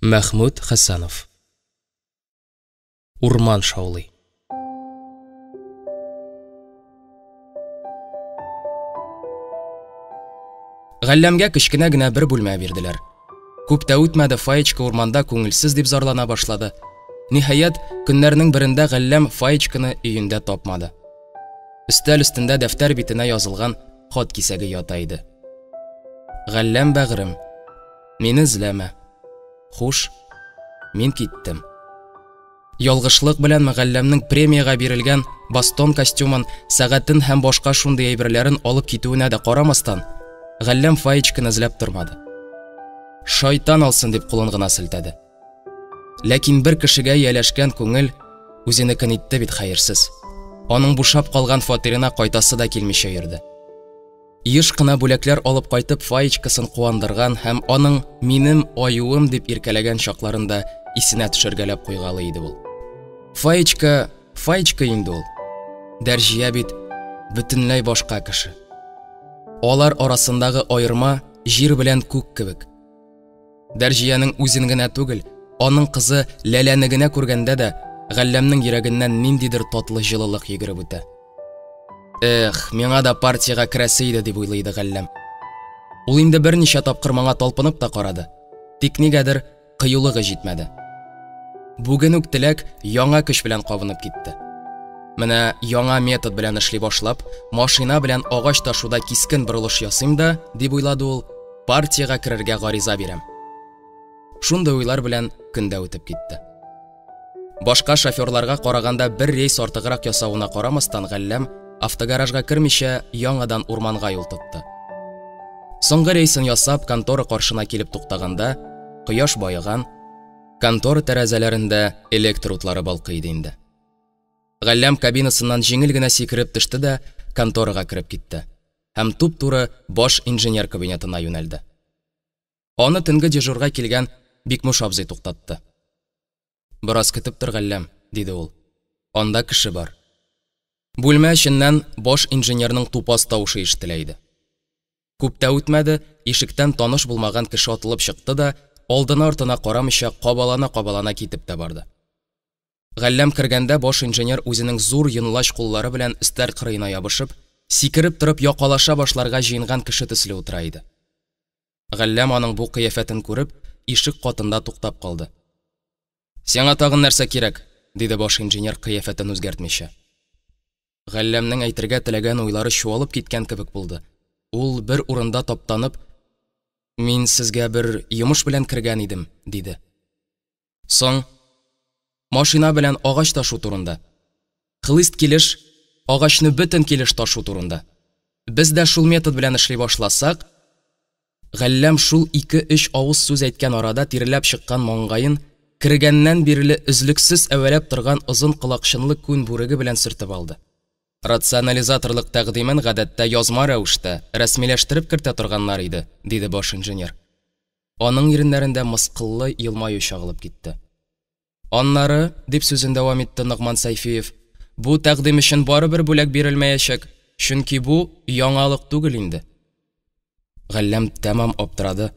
Мәхмүд Хәсәнов. Урман шаулый. Галләмгә кечкенә генә бер бүлмә бирделәр. Күп тә үтмәде, Фаечка урманда күңелсез дип зарлана башлады. Ниһаять, көннәрнең берендә Галләм Фаечканы өендә тапмады. Өстәл өстендә дәфтәр битенә язылган хат кисәге ята иде. Галләм бәгърем, мине эзләмә. Хуш, мин киттем. Ялгышлык белән Галләмнең премияга бирелгән бастон костюмын, сәгатен һәм башка шундый әйберләрен алып китүенә дә карамастан, Галләм Фаечканы эзләп тормады. Шайтан алсын дип кулын гына селтәде. Ләкин бер кешегә яләшкән күңел үзенекен итте бит хәерсез. Аның бушап калган фатирына кайтасы да килмичә йөрде. Еш кына бүләкләр алып кайтып Фаечкасын куандырган һәм аның минем аюым дип иркәләгән чакларында исенә төшергәләп куйгалы иде ул. Фаечка инде ул. Дәрҗия бит бөтенләй башка кеше. Алар арасындагы аерма җир белән күк кебек. Дәрҗиянең үзен генә түгел, аның кызы Ләләне генә күргәндә дә Галләмнең йөрәгеннән ниндидер татлы җылылык йөгереп үтә. Миңа да партияга керәсе иде дип уйлый иде Галләм. Ул инде берничә тапкыр моңа талпынып та карады. Тик нигәдер кыюлыгы җитмәде. Бүген үк теләк яңа көч белән кабынып китте. Менә яңа метод белән эшли башлап, машина белән агач ташуда кискен борылыш ясыйм да, дип уйлады ул, партияга керергә гариза бирәм. Шундый уйлар белән көндә үтеп китте. Башка шоферларга караганда бер рейс артыграк ясавына карамастан, Галләм автогаражга кермичә яңадан урманга юл тотты. Соңгы рейсын ясап, контора каршына килеп туктаганда, кояш байыган, контора тәрәзәләрендә электр утлары балкый иде инде. Галләм кабинасыннан җиңел генә сикереп төште дә конторага кереп китте һәм туп-туры баш инженер кабинетына юнәлде. Аны төнге дежурга килгән Бикмуш абзый туктатты. «Бераз көтеп тор, Галләм», диде ул. «Анда кеше бар». Бүлмә эченнән баш инженерның тупас тавышы ишетелә иде. Күп тә үтмәде, ишектән таныш булмаган кеше атылып чыкты да, алдына-артына карамыйча кабалана китеп тә барды. Галләм кергәндә баш инженер үзенең зур йонлач куллары белән өстәл кырыена ябышып, сикереп торып якалаша башларга җыенган кеше төсле утыра иде. Галләм аның бу кыяфәтен күреп, ишек катында туктап калды. «Сиңа тагын нәрсә кирәк?» диде баш инженер кыяфәтен үзгәртмичә. Галләмнең әйтергә теләгән уйлары чуалып киткән кебек булды. Ул бер урында таптанып, «Мин сезгә бер йомыш белән кергән идем», диде. «Соң, машина белән агач ташу турында. Хлыст килеш, агачны бөтен килеш ташу турында. Без дә шул метод белән эшли башласак...» Галләм шул 2-3 авыз сүз әйткән арада тиреләп чыккан маңгаен кергәннән бирле өзлексез әвәләп торган озын кылакчынлы күн бүреге белән сөртеп алды. «Рационализаторлык тәкъдимен гадәттә язма рәвештә рәсмиләштереп кертә торганнар иде», диде баш инженер. Аның иреннәрендә мыскыллы елмаю чагылып китте. «Аннары», дип сүзен дәвам итте Ногман Сайфиев, «бу тәкъдим өчен барыбер бүләк бирелмәячәк, чөнки бу яңалык түгел инде». Галләм тәмам аптырады.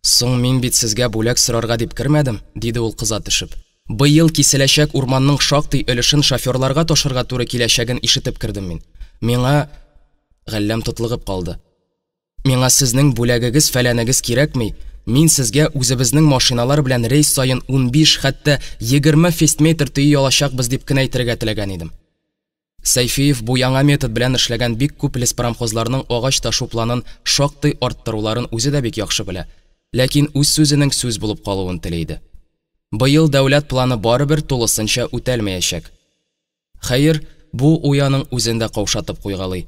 «Соң мин бит сезгә бүләк сорарга дип кермәдем», диде ул кыза төшеп. «Быел киселәчәк урманның шактый өлешен шоферларга ташырга туры киләчәген ишетеп кердем мин. Миңа...» Галләм тотлыгып калды. «Миңа сезнең бүләгегез фәләнегез кирәкми. Мин сезгә үзебезнең машиналар белән рейс сайын 15, хәтта 20 фестметр тыю алачакбыз дип кенә әйтергә теләгән идем». Сайфиев бу яңа метод белән эшләгән бик күп леспромхозларның агач ташу планын шактый арттыруларын үзе дә бик яхшы белә. Ләкин үз сүзенең сүз булып калуын теләйде. Быел дәүләт планы барыбер тулысынча үтәлмәячәк. Хәер, бу уяның үзендә каушатып куйгалый.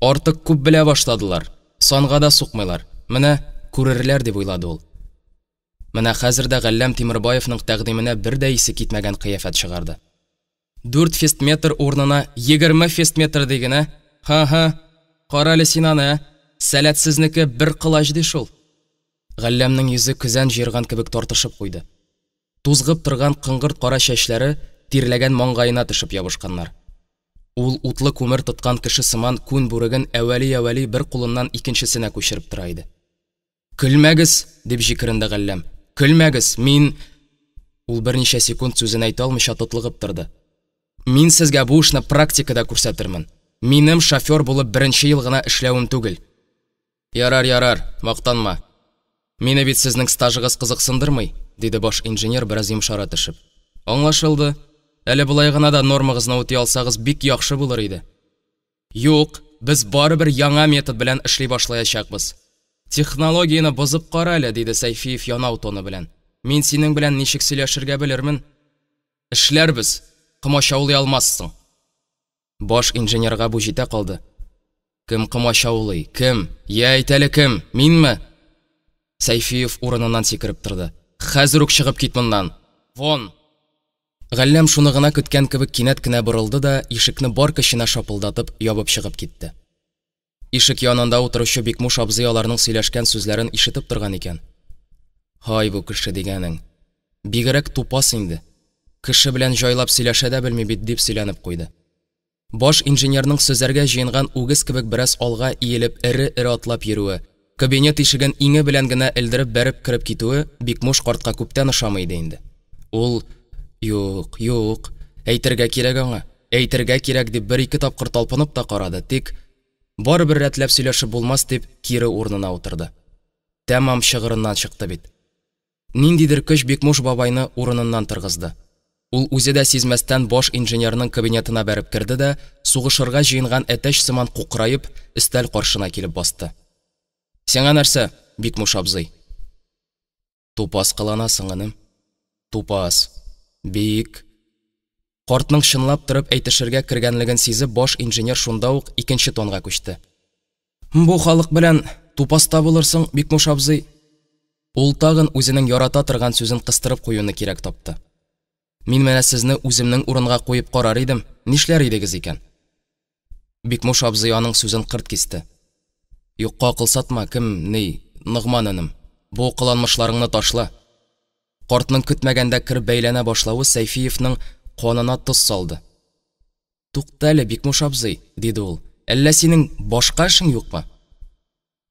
Артык күп белә башладылар, санга да сукмыйлар. Менә күрерләр дип уйлады ул. Менә хәзер дә Галләм Тимербаевның тәкъдименә бер дә исе китмәгән кыяфәт чыгарды. 4 фестметр урнына 20 фестметр дигәнә. Ха-ха, каралы син аны, сәләтсезнеке бер кылач ди шул. Галләмнең йөзе күзән җыерган кебек тартышып куйды. Тузгып торган кыңгырт кара чәчләре тирләгән маңгаена төшеп ябышканнар. Ул утлы күмер тоткан кеше сыман күн бүреген әвәли бер кулыннан икенчесенә күчереп тора иде. «Көлмәгез», дип җикеренде Галләм. Көлмәгез, мин... Ул берничә секунд сүзен әйтә алмыйча тотлыгып торды. Мин сезгә бу эшне практикада күрсәтермен. Минем шофер булып беренче ел гына эшләвем түгел. Ярар, мактанма. Мине бит сезнең стажыгыз кызыксындырмый, диде баш инженер бераз йомшара төшеп. Аңлашылды. Әле булай гына да нормагызны үти алсагыз бик яхшы булыр иде. Юк, без барыбер яңа метод белән эшли башлаячакбыз. Технологияны бозып кара әле, диде Сайфиев янау тоны белән. Мин синең белән ничек сөйләшергә белермен? Эшләрбез. Кымачаулый алмассың. Баш инженерга бу җитә калды. Кем кымачаулый? Кем? Я әйт әле кем? Минме? Сайфиев урыныннан сикереп торды. Хәзер үк чыгып кит моннан. Вон. Галләм шуны гына көткән кебек кинәт кенә борылды да ишекне бар көченә шапылдатып ябып чыгып китте. Ишек янында утыручы Бикмуш абзый аларның сөйләшкән сүзләрен ишетеп торган икән. Һай бу кеше дигәнең. Бигрәк тупас инде. Кеше белән җайлап сөйләшә дә белми бит дип сөйләнеп куйды. Баш инженерның сүзләргә җыенган үгез кебек бераз алга иелеп эре-эре атлап йөрүе, кабинет ишеген иңе белән генә элдереп бәреп кирип китүе Бикмуш картка күптән ошамый иде инде. Ул юк, әйтергә кирәк аңа. Әйтергә кирәк дип бер-ике тапкыр талпынып та карады, тик барыбер рәтләп сөйләшеп булмас дип кире урынына утырды. Тәмам шыгырыннан чыкты бит. Ниндидер көч Бикмуш бабайны урыныннан торгызды. Ул үзе дә сизмәстән баш инженерның кабинетына бәреп кирде дә, сугышырга җыенган әтәч сыман кукрайып, өстәл каршына килеп басты. Сиңа нәрсә, Бикмуш абзый? Тупас кыланасың, инем. Тупас. Бик. Картның шынлап торып әйтешергә кергәнлеген сизеп, баш инженер шунда ук икенче тонга күчте. Бу халык белән тупаста булырсың, Бикмуш абзый. Ул тагын үзенең ярата торган сүзен кыстырып куюны кирәк тапты. Мин менә сезне үземнең урынга куеп карар идем, нишләр идегез икән? Бикмуш абзый аның сүзен кырт кисте. Юкка кылсатма, кем, ни, Ныгманым. Бу кыланмышларыңны ташла. Картның көтмәгәндә кирип бәйләнә башлавы Сайфиевның канына тоз салды. Тукта әле, Бикмуш абзый, диде ул. Әллә синең башка эшең юкмы?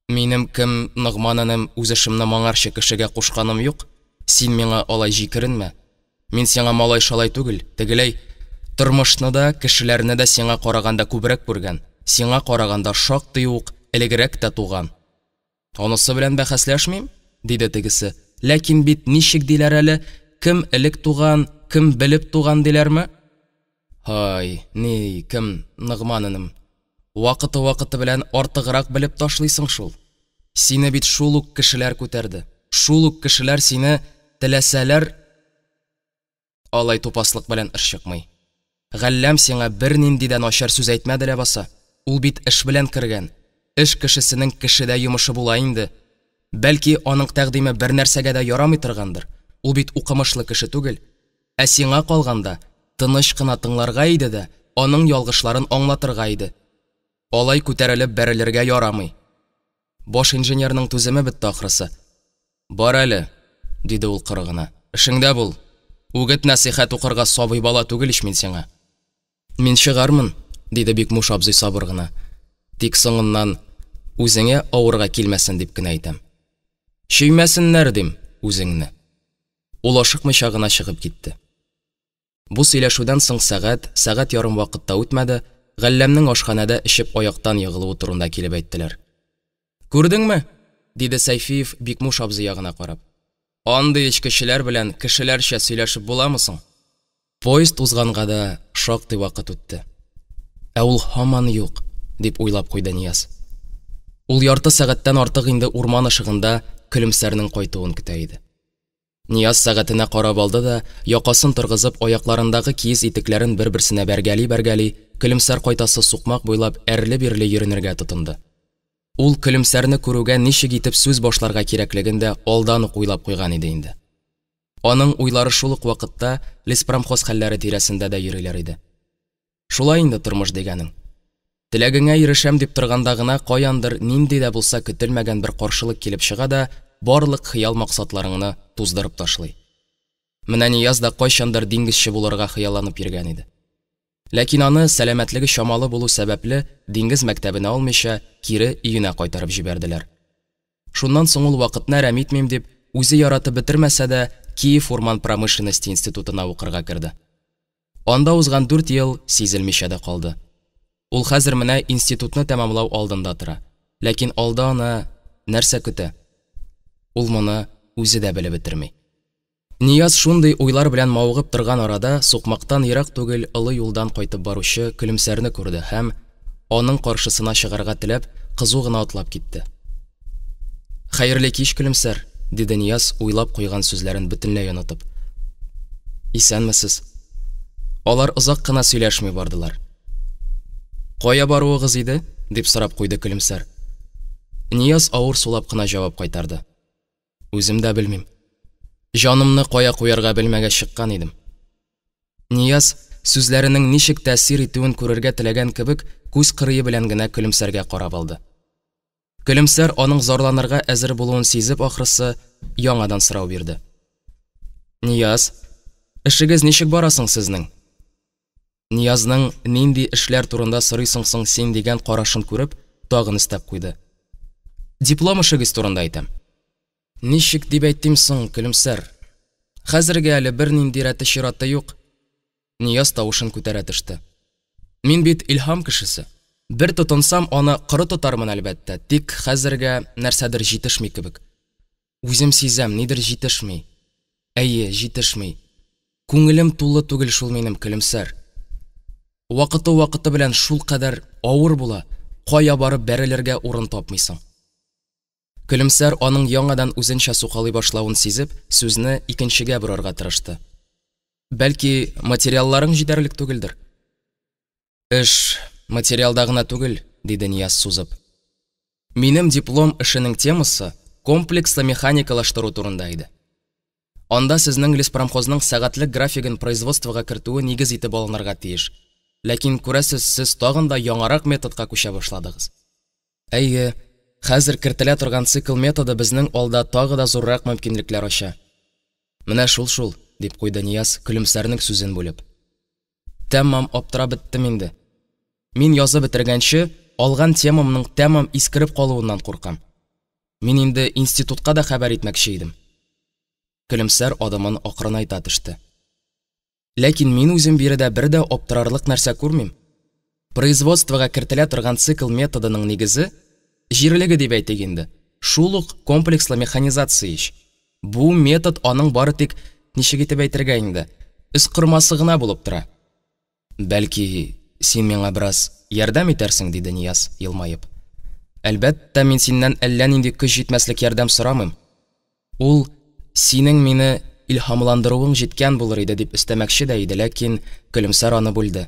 Минем кем, Ныгманым, үз эшемне моңарчы кешегә кушканым юк. Син миңа алай җикеренмә. Мин сиңа малай шалай түгел, тегеләй тормышны да, кешеләрне дә сиңа караганда күбрәк күргән. Сиңа караганда шактый ук элегрәк тә туган. Онысы белән бәхәсләшмим, диде тегесе. Ләкин бит ничек диләр әле, кем элек туган, кем белеп туган диләрме? Һай, ни, кем, Ныгманым. Вакыты белән артыграк белеп ташлыйсың шул. Сине бит шул ук кешеләр күтәрде. Шул ук кешеләр сине теләсәләр алай тупаслык белән эш чыкмый. Галләм сиңа бернинди дә начар сүз әйтмәде лә баса. Ул бит эш белән кергән. Эш кешесенең кешедә йомышы була инде. Бәлки аның тәкъдиме бер нәрсәгә дә ярамый торгандыр. Ул бит укымышлы кеше түгел. Ә сиңа калганда тыныч кына тыңларга иде дә, аның ялгышларын аңлатырга иде. Алай күтәрелеп бәрелергә ярамый. Баш инженерның түземе бетте ахрысы. Бар әле, диде ул кырыгына. Эшеңдә бул. Үгет насихат укырга сабый бала түгел ич мин сиңа. Мин чыгармын, диде Бикмуш абзый сабыр гына. Тик соңыннан үзеңә авырга килмәсен дип кенә әйтәм. Шөймәсеннәр дим үзеңне. Ул ашыкмыйча гына чыгып китте. Бу сөйләшүдән соң сәгать ярым вакытта үтмәде, Галләмнең ашханәдә ишеп аяктан ягылуы турында килеп әйттеләр. Күрдеңме? Диде Сайфиев Бикмуш абзый ягына карап. Андый кешеләр белән кешеләрчә сөйләшеп буламысың? Поезд узганга да шактый вакыт үтте. Ә ул һаман юк, дип уйлап куйды Нияз. Ул ярты сәгатьтән артык инде урман ышыгында Көлемсәрнең кайтуын көтә иде. Нияз сәгатенә карап алды да, якасын торгызып, аякларындагы киез итекләрен бер-берсенә бәргәли, Көлемсәр кайтасы сукмак буйлап әрле-бирле йөренергә тотынды. Ул Көлемсәрне күрүгә ничек итеп сүз башларга кирәклеген дә алдан ук уйлап куйган иде инде. Аның уйлары шул ук вакытта леспромхоз хәлләре тирәсендә дә йөриләр иде. Шулай инде тормыш дигәнең. Теләгеңә ирешәм дип торганда гына каяндыр нинди дә булса көтелмәгән бер каршылык килеп чыга да, барлык хыял максатларыңны туздырып ташлый. Менә Нияз да кайчандыр диңгезче булырга хыялланып йөргән иде. Ләкин аны сәламәтлеге чамалы булу сәбәпле диңгез мәктәбенә алмыйча кире өенә кайтарып җибәрделәр. Шуннан соң ул вакытны рәм итмим дип үзе яратып бетермәсә дә, Киев Урман промышленности институтына укырга керде. Анда узган 4 ел сизелмичә дә калды. Ул хәзер менә институтны тәмамлау алдында тора. Ләкин алда аны нәрсә көтә? Ул моны үзе дә белеп бетерми. Нияз шундый уйлар белән мавыгып торган арада сукмактан ерак түгел олы юлдан кайтып баручы Көлемсәрне күрде һәм аның каршысына чыгарга теләп кызу гына атлап китте. Хәерле кич, Көлемсәр, диде Нияз уйлап куйган сүзләрен бөтенләй онытып. Исәнмесез? Алар озак кына сөйләшми бардылар. Кая баруыгыз иде? Дип сорап куйды Көлемсәр. Нияз авыр сулап кына җавап кайтарды. Үзем дә белмим. Җанымны кая куярга белмәгә чыккан идем. Нияз сүзләренең ничек тәэсир итүен күрергә теләгән кебек күз кырые белән генә Көлемсәргә карап алды. Көлемсәр аның зарланырга әзер булуын сизеп ахрысы яңадан сорау бирде. Нияз, эшегез ничек барасың сезнең? Ниязның нинди эшләр турында сорыйсың соң син дигән карашын күреп, тагын өстәп куйды. Диплом эшегез турында әйтәм. Ничек дип әйттем соң, Көлемсәр? Хәзергә әле бер нинди рәте-чираты юк. Нияз тавышын күтәрә төште. Мин бит илһам кешесе. Бер тотынсам, аны коры тотармын әлбәттә, тик хәзергә нәрсәдер җитешми кебек. Үзем сизәм, нидер җитешми. Әйе, җитешми. Күңелем тулы түгел шул минем, Көлемсәр. Вакыты белән шул кадәр авыр була, кая барып бәрелергә урын тапмыйсың. Көлемсәр аның яңадан үзенчә сукалый башлавын сизеп, сүзне икенчегә борырга тырышты. Бәлки, материалларың җитәрлек түгелдер. Эш материалда гына түгел, диде Нияз сузып. Минем диплом эшенең темасы комплекслы механикалаштыру турында иде. Анда сезнең леспромхозның сәгатьлек графигын производствога кертүе нигез итеп алынырга тиеш. Ләкин күрәсез, сез тагын да яңарак методка күчә башладыгыз. Әйе, хәзер кертелә торган цикл методы безнең алда тагы да зуррак мөмкинлекләр ача. Менә шул, дип куйды Нияз Көлемсәрнең сүзен бүлеп. Тәмам аптырап беттем инде. Мин язып бетергәнче, алган темамның тәмам искереп калуыннан куркам. Мин инде институтка да хәбәр итмәкче идем. Көлемсәр адымын акрынайта төште. Ләкин мин үзем биредә бер дә аптырарлык нәрсә күрмим. Производствога кертелә торган цикл методының нигезе җирлеге дип әйтик инде. Шул ук комплекслы механизация иш. Бу метод аның бары тик ничек итеп әйтергә инде, үз кырмасы гына булып тора. Бәлки, син миңа бераз ярдәм итәрсең, диде Нияз, елмаеп. Әлбәттә, мин синнән әллә нинди көч җитмәслек ярдәм сорамыйм. Ул синең мине илһамландыруың җиткән булыр иде дип өстәмәкче дә иде, ләкин Көлемсәр аны бүлде.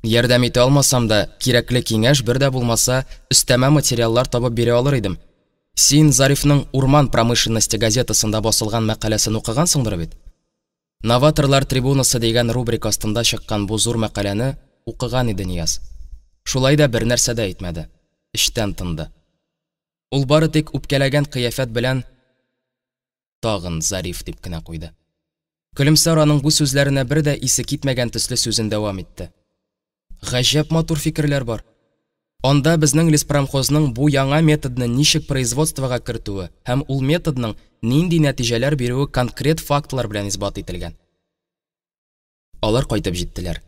Ярдәм итә алмасам да, кирәкле киңәш бер дә булмаса, өстәмә материаллар табып бирә алыр идем. Син Зарифның Урман промышленности газетасында басылган мәкаләсен укыгансыңдыр бит? Новаторлар трибунасы дигән рубрика астында чыккан бу зур мәкаләне укыган иде Нияз. Шулай да бер нәрсә дә әйтмәде. Эштән тынды. Ул бары тик үпкәләгән кыяфәт белән тагын Зариф дип кенә куйды. Көлемсәр аның бу сүзләренә бер дә исе китмәгән төсле сүзен дәвам итте. Гаҗәп матур фикерләр бар. Анда безнең леспромхозның бу яңа методны ничек производствога кертүе һәм ул методның нинди нәтиҗәләр бирүе конкрет фактлар белән исбат ителгән. Алар кайтып җиттеләр.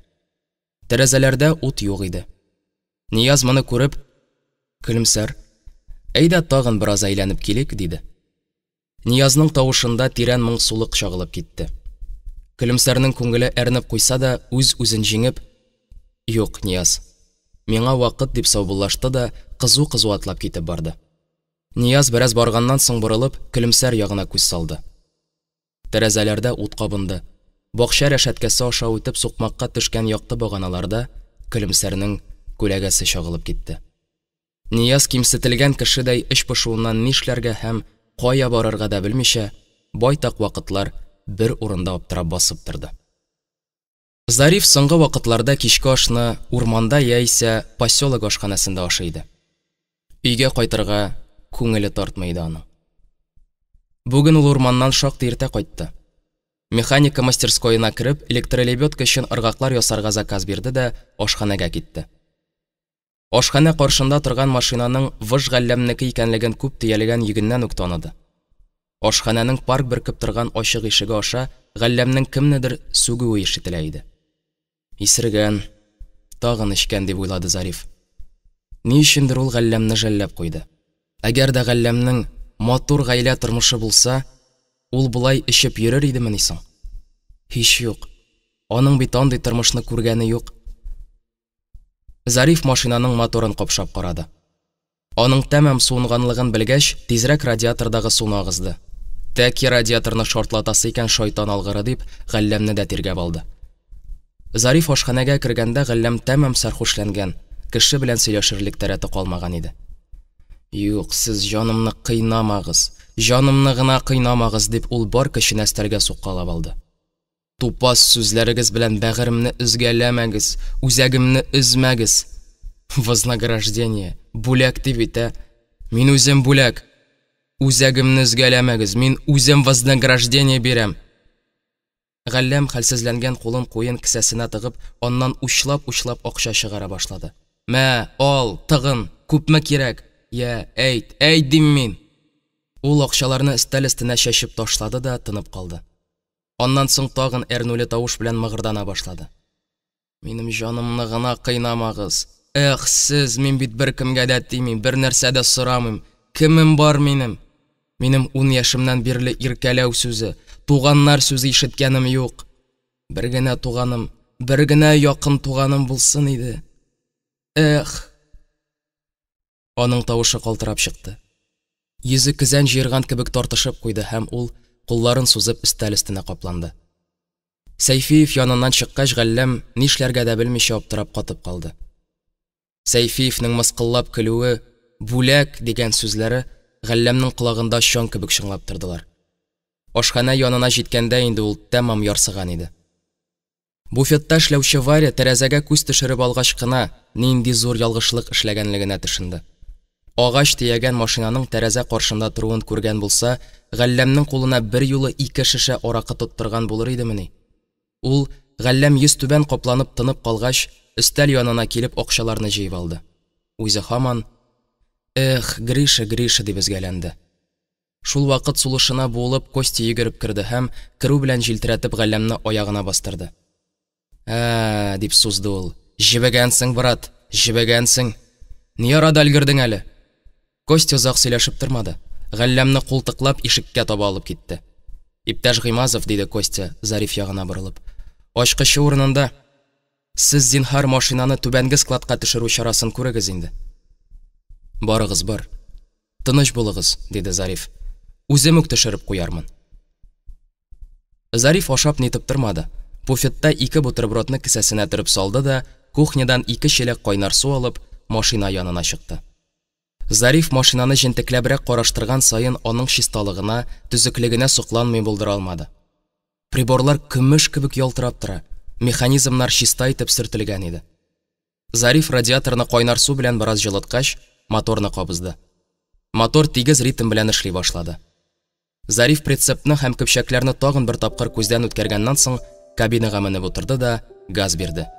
Тәрәзәләрдә ут юк иде. Нияз моны күреп, Көлемсәр, әйдә тагын бераз әйләнеп килик, диде. Ниязның тавышында тирән моңсулык чагылып китте. Көлемсәрнең күңеле әрнеп куйса да, үз-үзен җиңеп, юк, Нияз, миңа вакыт дип саубуллашты да, кызу-кызу атлап китеп барды. Нияз бераз барганнан соң борылып, Көлемсәр ягына күз салды. Тәрәзәләрдә ут кабынды. Бакча рәшәткәсе аша үтеп сукмакка төшкән якты баганаларда Көлемсәрнең күләгәсе чагылып китте. Нияз кимсетелгән кешедәй эш пошуыннан нишләргә һәм кая барырга да белмичә, байтак вакытлар бер урында аптырап басып торды. Зариф соңгы вакытларда кичке ашны урманда яисә поселок ашханасында ашый. Өйгә кайтырга күңеле тартмый иде аның. Бүген ул урманнан шактый иртә кайтты. Механика мастерскойына кирип, электролебедка өчен ыргаклар ясарга заказ бирде дә ашханага китте. Ашхана каршында торган машинаның выж галләмнеке икәнлеген күп төялгән йөгеннән үк таныды. Ашхананың парк беркеп торган ачык ишеге аша Галләмнең кемнедер сүгүе ишетелә иде. Исергән, тагын эчкән дип уйлады Зариф. Ни өчендер ул Галләмне жәлләп куйды. Әгәр дә Галләмнең матур гаилә тормышы булса, ул булай эчеп йөрер идеме соң? Һич юк. Аның бит андый тормышны күргәне юк. Зариф машинаның моторын капшап карады. Аның тәмам суынганлыгын белгәч, тизрәк радиатордагы суны агызды. Тәки радиаторны шартлатасы икән шайтан алгыры дип, Галләмне дә тиргәп алды. Зариф ашханәгә кергәндә Галләм тәмам сәрхүшләнгән, кеше белән сөйләшерлек тәрәте калмаган иде. Юк, сез җанымны кыйнамагыз, җанымны гына кыйнамагыз дип ул бар көчен әстәргә суккалап алды. Тупас сүзләрегез белән бәгыремне үзгәләмәгез, үзәгемне өзмәгез. Вознаграждение, бүләк дип итә. Мин үзем бүләк. Үзәгемне үзгәләмәгез, мин үзем вознаграждение бирәм. Галләм хәлсезләнгән кулын куен кесәсенә тыгып, аннан учлап акча чыгара башлады. Мә, ал, тыгын, күпме кирәк? Я, әйт дим мин. Ул акчаларны өстәл өстенә чәчеп ташлады да тынып калды. Аннан соң тагын әрнуле тавыш белән мыгырдана башлады. Минем җанымны гына кыйнамагыз. Эх, сез, мин бит беркемгә дә тимим, бер нәрсә дә сорамыйм. Кемем бар минем? Минем 10 яшемнән бирле иркәләү сүзе, туганнар сүзе ишеткәнем юк. Бер генә туганым, бер генә якын туганым булсын иде. Эх. Аның тавышы калтырап чыкты. Йөзе кизән җыерган кебек тартышып куйды һәм ул кулларын сузып өстәл өстенә капланды. Сәйфиев яныннан чыккач, Галләм нишләргә дә белмичә аптырап катып калды. Сәйфиевнең мыскыллап көлүе, бүләк дигән сүзләре Галләмнең колагында шон кебек шыңлап тордылар. Ашхана янына җиткәндә инде ул тәмам ярсыган иде. Буфетта эшләүче Варя тәрәзәгә күз төшереп алгач кына нинди зур ялгышлык эшләгәнлегенә төшенде. Агач тиягән машинаның тәрәзә каршында торуын күргән булса, Галләмнең кулына бер юлы 2 шешә аракы тоттырган булыр идемени. Ул, Галләм йөз түбән капланып тынып калгач, өстәл янына килеп акчаларны җыеп алды. Үзе һаман «Эх, Гриша, Гриша» дип өзгәләнде. Шул вакыт сулышына буылып, Костя йөгереп керде һәм керү белән җилтерәтеп Галләмне аягына бастырды. Дип сузды ул. Җибәгәнсең, брат, җибәгәнсең. Ни арада өлгердең әле? Костя озак сөйләшеп тормады. Галләмне култыклап ишеккә таба алып китте. Иптәш Гыймазов, диде Костя, Зариф ягына борылып. Ачкычы урынында. Сез зинһар машинаны түбәнге складка төшерү чарасын күрегез инде. Барыгыз бар. Тыныч булыгыз, диде Зариф. Үзем үк төшереп куярмын. Зариф ашап нитеп тормады. Буфетта 2 бутербродны кесәсенә төреп салды да, кухнядан 2 чиләк кайнар су алып, машина янына чыкты. Зариф машинаны җентекләбрәк караштырган саен аның чисталыгына, төзеклегенә сокланмый булдыра алмады. Приборлар көмеш кебек ялтырап тора, механизмнар чиста итеп сөртелгән иде. Зариф радиаторны кайнар су белән бераз җылыткач, моторны кабызды. Мотор тигез ритм белән эшли башлады. Зариф прицепны һәм көпчәкләрне тагын бер тапкыр күздән үткәргәннән соң кабинага менеп утырды да газ бирде.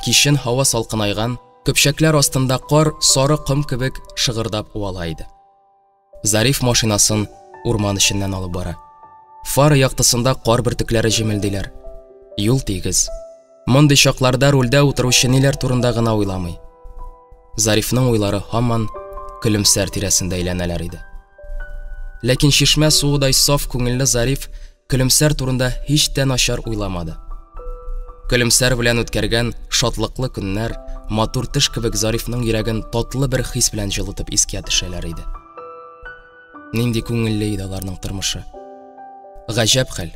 Кичен һава салкынайган, көпчәкләр астында кар сары ком кебек шыгырдап уала иде. Зариф машинасын урман эченнән алып бара. Фара яктысында кар бөртекләре җимелдиләр. Юл тигез. Мондый чакларда рульдә утыручы ниләр турында гына уйламый. Зарифның уйлары һаман көлемсәр тирәсендә әйләнәләр иде. Ләкин чишмә суыдай саф күңелле Зариф көлемсәр турында һич тә начар уйламады. Көлемсәр белән үткәргән шатлыклы көннәр, матур төш кебек Зарифның йөрәген татлы бер хис белән җылытып искә төшәләр иде. Нинди күңелле иде аларның тормышы. Гаҗәп хәл.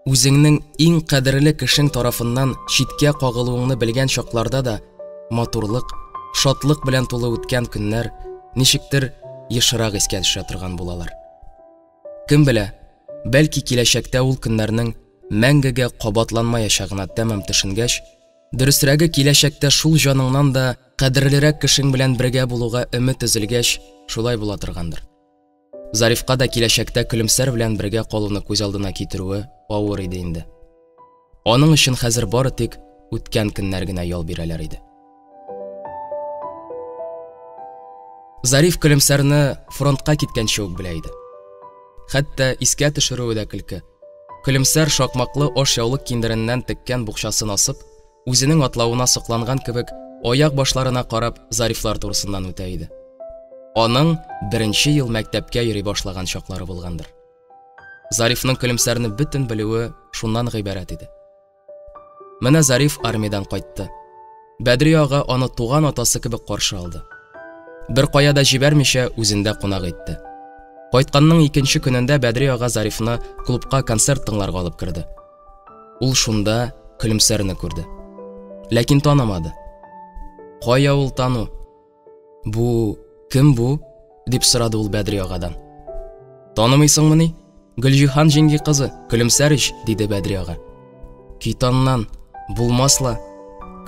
Үзеңнең иң кадерле кешең тарафыннан читкә кагылуыңны белгән чакларда да матурлык, шатлык белән тулы үткән көннәр ничектер ешрак искә төшә торган булалар. Кем белә, бәлки киләчәктә ул көннәрнең мәңгегә кабатланмаячагына тәмам төшенгәч, дөресрәге киләчәктә шул җаныңнан да кадерлерәк кешең белән бергә булуга өмет өзелгәч, шулай була торгандыр. Зарифка да киләчәктә көлемсәр белән бергә калуны күз алдына китерүе авыр иде инде. Аның өчен хәзер бары тик үткән көннәр генә ял бирәләр иде. Зариф көлемсәрне фронтка киткәнче үк белә иде. хәтта искә төшерүе дә көлке. Көлемсәр шакмаклы ашъяулык киндереннән теккән букчасын асып, үзенең атлавына сокланган кебек, аяк башларына карап Зарифлар турысыннан үтә иде. Аның 1нче ел мәктәпкә йөри башлаган чаклары булгандыр. Зарифның Көлемсәрне бөтен белүе шуннан гыйбарәт иде. Менә Зариф армиядан кайтты. Бәдри ага аны туган атасы кебек каршы алды. Бер кая да җибәрмичә үзендә кунак итте. Кайтканның 2нче көнендә Бәдри ага Зарифны клубка концерт тыңларга алып керде. Ул шунда Көлемсәрне күрде. Ләкин танымады. Кая ул тану? Бу кем бу? Дип сорады ул Бәдри агадан. Танымыйсыңмы ни? Гөлҗиһан җиңги кызы, Көлемсәр ич, диде Бәдри ага. Китаннан булмасла.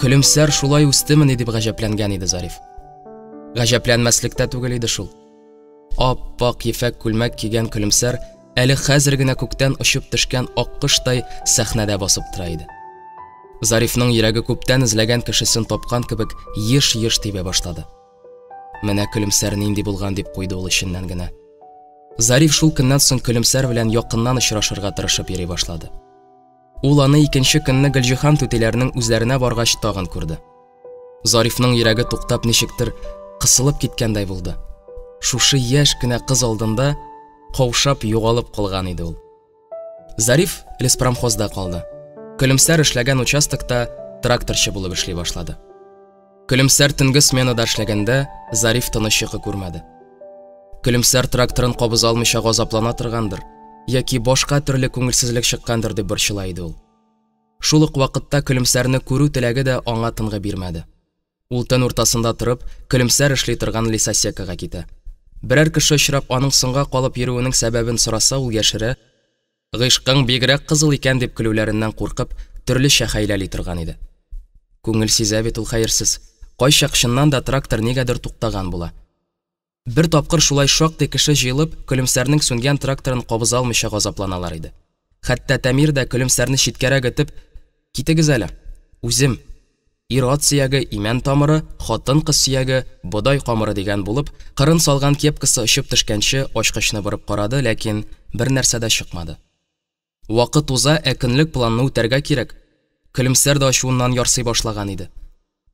Көлемсәр шулай үстеме дип гаҗәпләнгән иде Зариф. Гаҗәпләнмәслектә түгел иде шул. Ап-пак ефәк күлмәк кигән Көлемсәр әле хәзер генә күктән очып төшкән аккоштай сәхнәдә басып тора иде. Зарифның йөрәге күптән эзләгән кешесен тапкан кебек еш-еш тибә башлады. Менә Көлемсәр нинди булган дип куйды ул иченнән генә. Зариф шул көннән соң Көлемсәр белән якыннан очрашырга тырышып йөри башлады. Ул аны 2нче көнне Гөлҗиһан түтиләренең үзләренә баргач тагын күрде. Зарифның йөрәге туктап ничектер кысылып киткәндәй булды. Шушы яшь кенә кыз алдында каушап югалып калган иде ул. Зариф леспромхозда калды. Көлемсәр эшләгән участокта тракторчы булып эшли башлады. Көлемсәр төнге сменада эшләгәндә Зариф тынычлыгы күрмәде. Көлемсәр тракторын кабыз алмыйча газаплана торгандыр, яки башка төрле күңелсезлек чыккандыр дип борчыла иде ул. Шул ук вакытта Көлемсәрне күрү теләге дә аңа тынгы бирмәде. Ул төн уртасында торып, Көлемсәр эшли торган лесосекага китә. Берәр кеше очрап аның соңга калып йөрүенең сәбәбен сораса, ул яшерә. Гыйшкың бигрәк кызыл икән дип көлүләреннән куркып, төрлечә хәйләли торган иде. Күңел сизә бит ул хәерсез. Кайчак чыннан да трактор нигәдер туктаган була. Бер тапкыр шулай шактый кеше җыелып, Көлемсәрнең сүнгән тракторын кабыз алмыйча газапланалар иде. Хәтта Тәмир дә Көлемсәрне читкәрәк итеп, "Китегез әле. Үзем ир-ат сөяге, имән тамыры, хатын-кыз сөяге, бодай камыры" дигән булып, кырын салган кепкасы очып төшкәнче ачкычны борып карады, ләкин бер нәрсә дә чыкмады. Вакыт уза, көнлек планны үтәргә кирәк. Көлемсәр дә ачуыннан ярсый башлаган иде.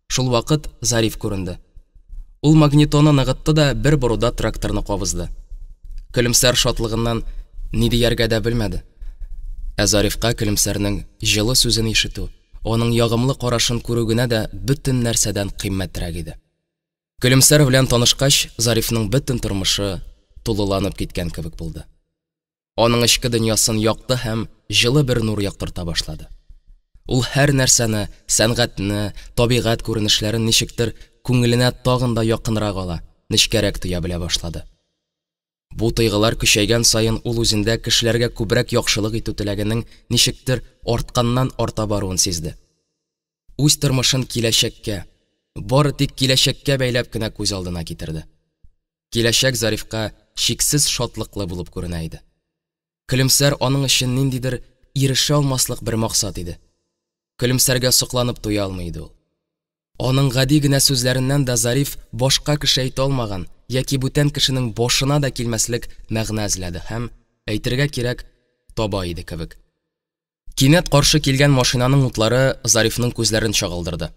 Шул вакыт Зариф күренде. Ул магнитоны ныгытты да бер боруда тракторны кабызды. Көлемсәр шатлыгыннан ни дияргә дә белмәде. Зарифка Көлемсәрнең җылы сүзен ишетү, аның ягымлы карашын күрү генә дә бөтен нәрсәдән кыйммәтрәк иде. Көлемсәр белән танышкач, Зарифның бөтен тормышы тулыланып киткән кебек булды. Аның ичке дөньясын якты һәм җылы бер нур яктырта башлады. Ул һәр нәрсәне, сәнгатьне, табигать күренешләрен ничектер күңеленә тагын да якынрак ала, нечкәрәк тоя белә башлады. Бу тойгылар көчәйгән саен ул үзендә кешеләргә күбрәк яхшылык итү теләгенең ничектер артканнан арта баруын сизде. Үз тормышын киләчәккә, бары тик киләчәккә бәйләп кенә күз алдына китерде. Киләчәк Зарифка шиксез шатлыклы булып күренә иде. Көлемсәр аның өчен ниндидер ирешә алмаслык бер максат иде. Көлемсәргә сокланып туя алмый иде ул. Аның гади генә сүзләреннән дә Зариф башка кеше әйтә алмаган, яки бүтән кешенең башына да килмәслек мәгънә эзләде һәм әйтергә кирәк таба иде кебек. Кинәт каршы килгән машинаның утлары Зарифның күзләрен чагылдырды.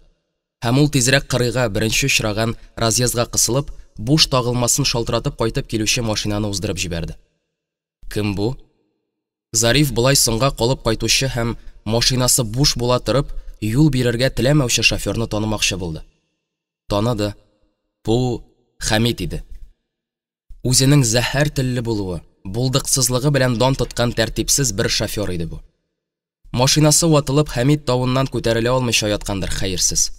Һәм ул тизрәк кырыйга беренче очраган разъездга кысылып, буш тагылмасын шалтыратып кайтып килүче машинаны уздырып җибәрде. Кем бу? Зариф булай соңга калып кайтучы һәм машинасы буш була торып, юл бирергә теләмәүче шоферны танымакчы булды. Таныды. Бу Хәмит иде. Үзенең зәһәр телле булуы, булдыксызлыгы белән дан тоткан тәртипсез бер шофер иде бу. Машинасы ватылып Хәмит тавыннан күтәрелә алмыйча яткандыр хәерсез.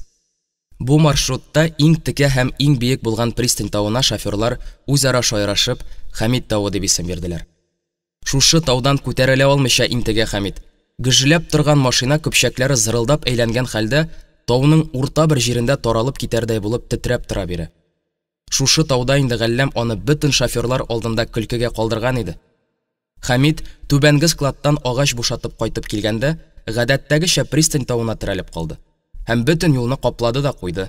Бу маршрутта иң текә һәм иң биек булган пристань тавына шоферлар үзара шаярашып Хәмит тавы дип исем бирделәр. Шушы таудан күтәрелә алмыйча интегә Хәмит. Гөжләп торган машина көпчәкләре зырылдап әйләнгән хәлдә тауның урта бер җирендә таралып китәрдәй булып тетрәп тора бире. Шушы тауда инде Галләм аны бөтен шоферлар алдында көлкегә калдырган иде. Хәмит түбәнге складтан агач бушатып кайтып килгәндә, гадәттәгечә пристань тавына терәлеп калды. Һәм бөтен юлны каплады да куйды.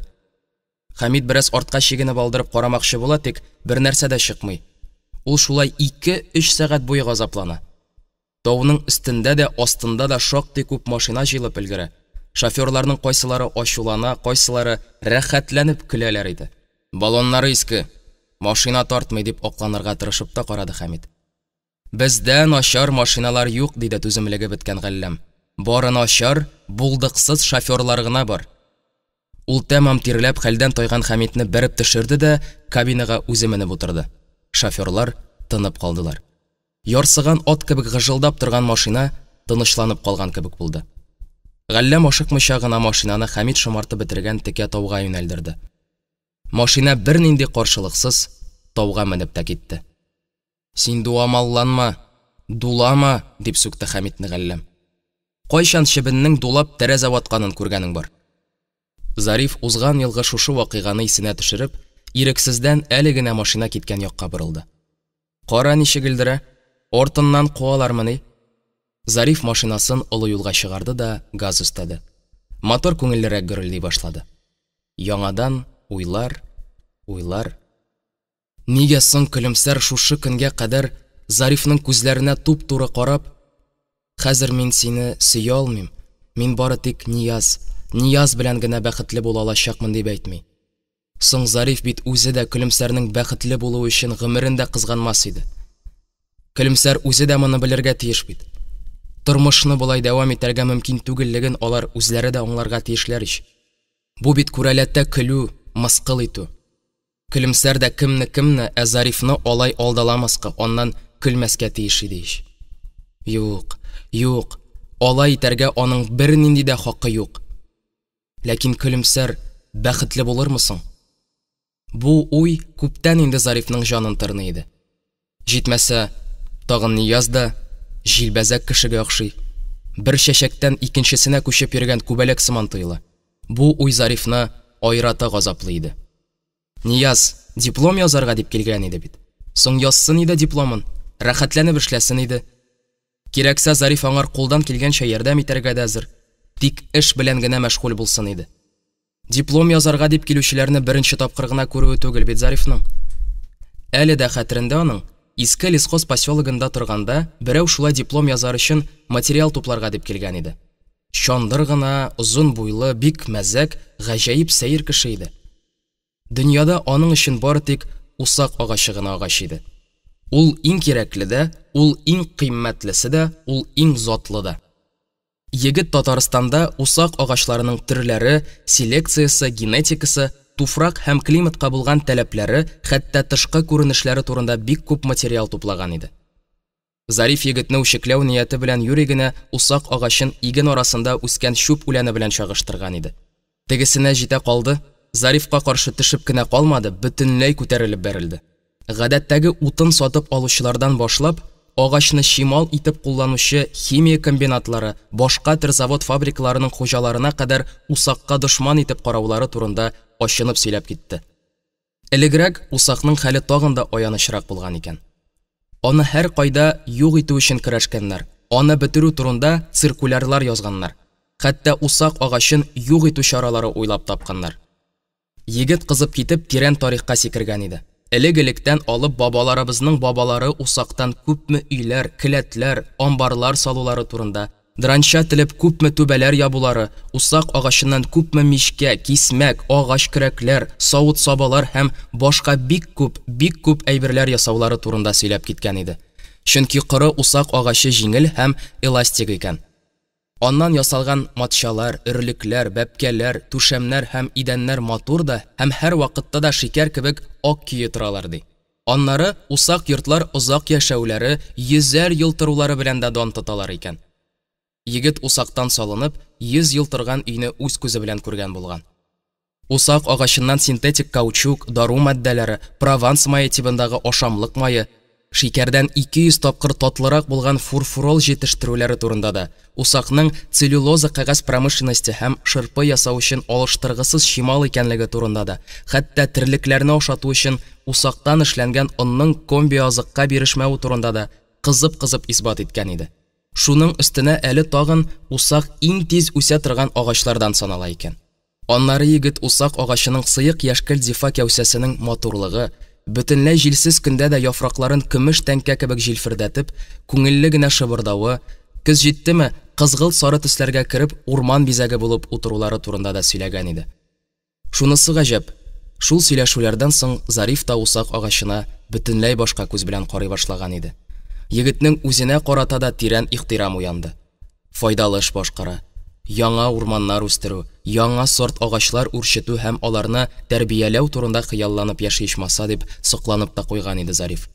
Хәмит бераз артка чигенеп алдырып карамакчы була, тик бер нәрсә дә чыкмый. Ул шулай 2-3 сәгать буе газаплана. Тауның өстендә дә, астында да шактый күп машина җыелып өлгерә. Шоферларның кайсылары ачулана, кайсылары рәхәтләнеп көләләр иде. Баллоннары иске, машина тартмый дип акланырга тырышып та карады Хәмит. Бездә начар машиналар юк, диде түземлеге беткән Галләм. Бары начар, булдыксыз шоферлар гына бар. Ул тәмам тирләп хәлдән тайган Хәмитне бәреп төшерде дә кабинага үзе менеп утырды. Шоферлар тынып калдылар. Ярсыган ат кебек гыжылдап торган машина тынычланып калган кебек булды. Галләм ашыкмыйча гына машинаны Хәмит шомартып бетергән текә тауга юнәлдерде. Машина бернинди каршылыксыз тауга менеп тә китте. Син дуамалланма, дулама, дип сүкте Хәмитне Галләм. Кайчан чебеннең дулап тәрәзә ватканын күргәнең бар? Зариф узган елгы шушы вакыйганы исенә төшереп, ирексездән әле генә машина киткән якка борылды. Кара ничек илдерә, артыннан куалармыни? Зариф машинасын олы юлга чыгарды да газ өстәде. Мотор күңеллерәк гөрелди башлады. Яңадан уйлар. Нигә соң көлемсәр шушы көнгә кадәр Зарифның күзләренә туп-туры карап, хәзер мин сине сөя алмыйм, мин бары тик Нияз белән генә бәхетле була алачакмын дип әйтми. Соң Зариф бит үзе дә көлемсәрнең бәхетле булуы өчен гомерендә кызганмас иде. Көлемсәр үзе дә моны белергә тиеш бит. Тормышны булай дәвам итәргә мөмкин түгеллеген алар үзләре дә аңларга тиешләр ич. Бу бит күрәләттә көлү, мыскыл итү. Көлемсәр дә кемне, Зарифны алай алдаламаска, аннан көлмәскә тиеш иде ич. Юк, алай итәргә аның бернинди дә хакы юк. Ләкин көлемсәр бәхетле булырмы соң? Бу уй күптән инде Зарифның җанын тырный иде. Җитмәсә, тагын Нияз да җилбәзәк кешегә охшый. Бер чәчәктән икенчесенә күчеп йөргән күбәләк сыман тоела. Бу уй Зарифны айрата газаплы иде. Нияз диплом язарга дип килгән иде бит. Соң язсын иде дипломын, рәхәтләнеп эшләсен иде. Кирәксә Зариф аңар кулдан килгәнчә ярдәм итәргә дә әзер. Тик эш белән генә мәшгуль булсын иде. Диплом язарга дип килүчеләрне беренче тапкыр гына күрүе түгел бит Зарифның. Әле дә хәтерендә аның, иске лесхоз поселогында торганда, берәү шулай диплом язар өчен материал тупларга дип килгән иде. Чандыр гына, озын буйлы, бик мәзәк, гаҗәеп сәер кеше иде. Дөньяда аның өчен бары тик усак агачы гына агач иде. Ул иң кирәкле дә, ул иң кыйммәтлесе дә, ул иң затлы да. Егет Татарстанда усак агачларының төрләре, селекциясы, генетикасы, туфрак һәм климатка булган таләпләре, хәтта тышкы күренешләре турында бик күп материал туплаган иде. Зариф егетне үчекләү нияте белән юри генә усак агачын иген арасында үскән чүп үләне белән чагыштырган иде. Тегесенә җитә калды, Зарифка каршы төшеп кенә калмады, бөтенләй күтәрелеп бәрелде. Гадәттәге утын сатып алучылардан башлап, агачны чимал итеп кулланучы химия комбинатлары, башка төр завод фабрикаларының хуҗаларына кадәр усакка дошман итеп караулары турында ачынып сөйләп китте. Элегрәк усакның хәле тагын да аянычрак булган икән. Аны һәр кайда юк итү өчен көрәшкәннәр, аны бетерү турында циркулярлар язганнар. Хәтта усак агачын юк итү чаралары уйлап тапканнар. Егет кызып китеп тирән тарихка сикергән иде. Элек-электән алып бабаларыбызның бабалары усактан күпме өйләр, келәтләр, амбарлар салулары турында, дранча телеп күпме түбәләр ябулары, усак агачыннан күпме мишкә, кисмәк, агач көрәкләр, савыт сабалар һәм башка бик күп әйберләр ясаулары турында сөйләп киткән иде. Чөнки коры усак агачы җиңел һәм эластик икән. Аннан ясалган матчалар, өрлекләр, бәпкәләр, түшәмнәр һәм идәннәр матур да һәм һәр вакытта да шикәр кебек ак көе торалар ди. Аннары усак йортлар озак яшәүләре, йөзәр ел торулары белән дә дан тоталар икән. Егет усактан салынып, 100 ел торган өйне үз күзе белән күргән булган. Усак агачыннан синтетик каучук, дару матдәләре, прованс мае тибындагы ашамлык мае, шикәрдән 200 тапкыр татлырак булган фурфурол җитештерүләре турында да, усакның целлюлоза кәгазь промышленности һәм шырпы ясау өчен алыштыргысыз чимал икәнлеге турында да, хәтта терлекләрне ашату өчен усактан эшләнгән онның комби-азыкка бирешмәү турында да кызып исбат иткән иде. Шуның өстенә әле тагын усак иң тиз үсә торган агачлардан санала икән. Аннары егет усак агачының сыек яшькелт зифа кәүсәсенең матурлыгы, бөтенләй җилсез көндә дә яфракларын көмеш тәңкә кебек җилфердәтеп, күңелле генә шыбырдавы, көз җиттеме, кызгылт сары төсләргә кереп, урман бизәге булып утырулары турында да сөйләгән иде. Шунысы гаҗәп, шул сөйләшүләрдән соң Зариф та усак агачына бөтенләй башка күз белән карый башлаган иде. Егетнең үзенә карата да тирән ихтирам уянды. Файдалы эш башкара. Яңа урманнар үстерү, яңа сорт агачлар үрчетү һәм аларны тәрбияләү турында хыялланып яши-ичмаса дип сокланып та куйган иде Зариф.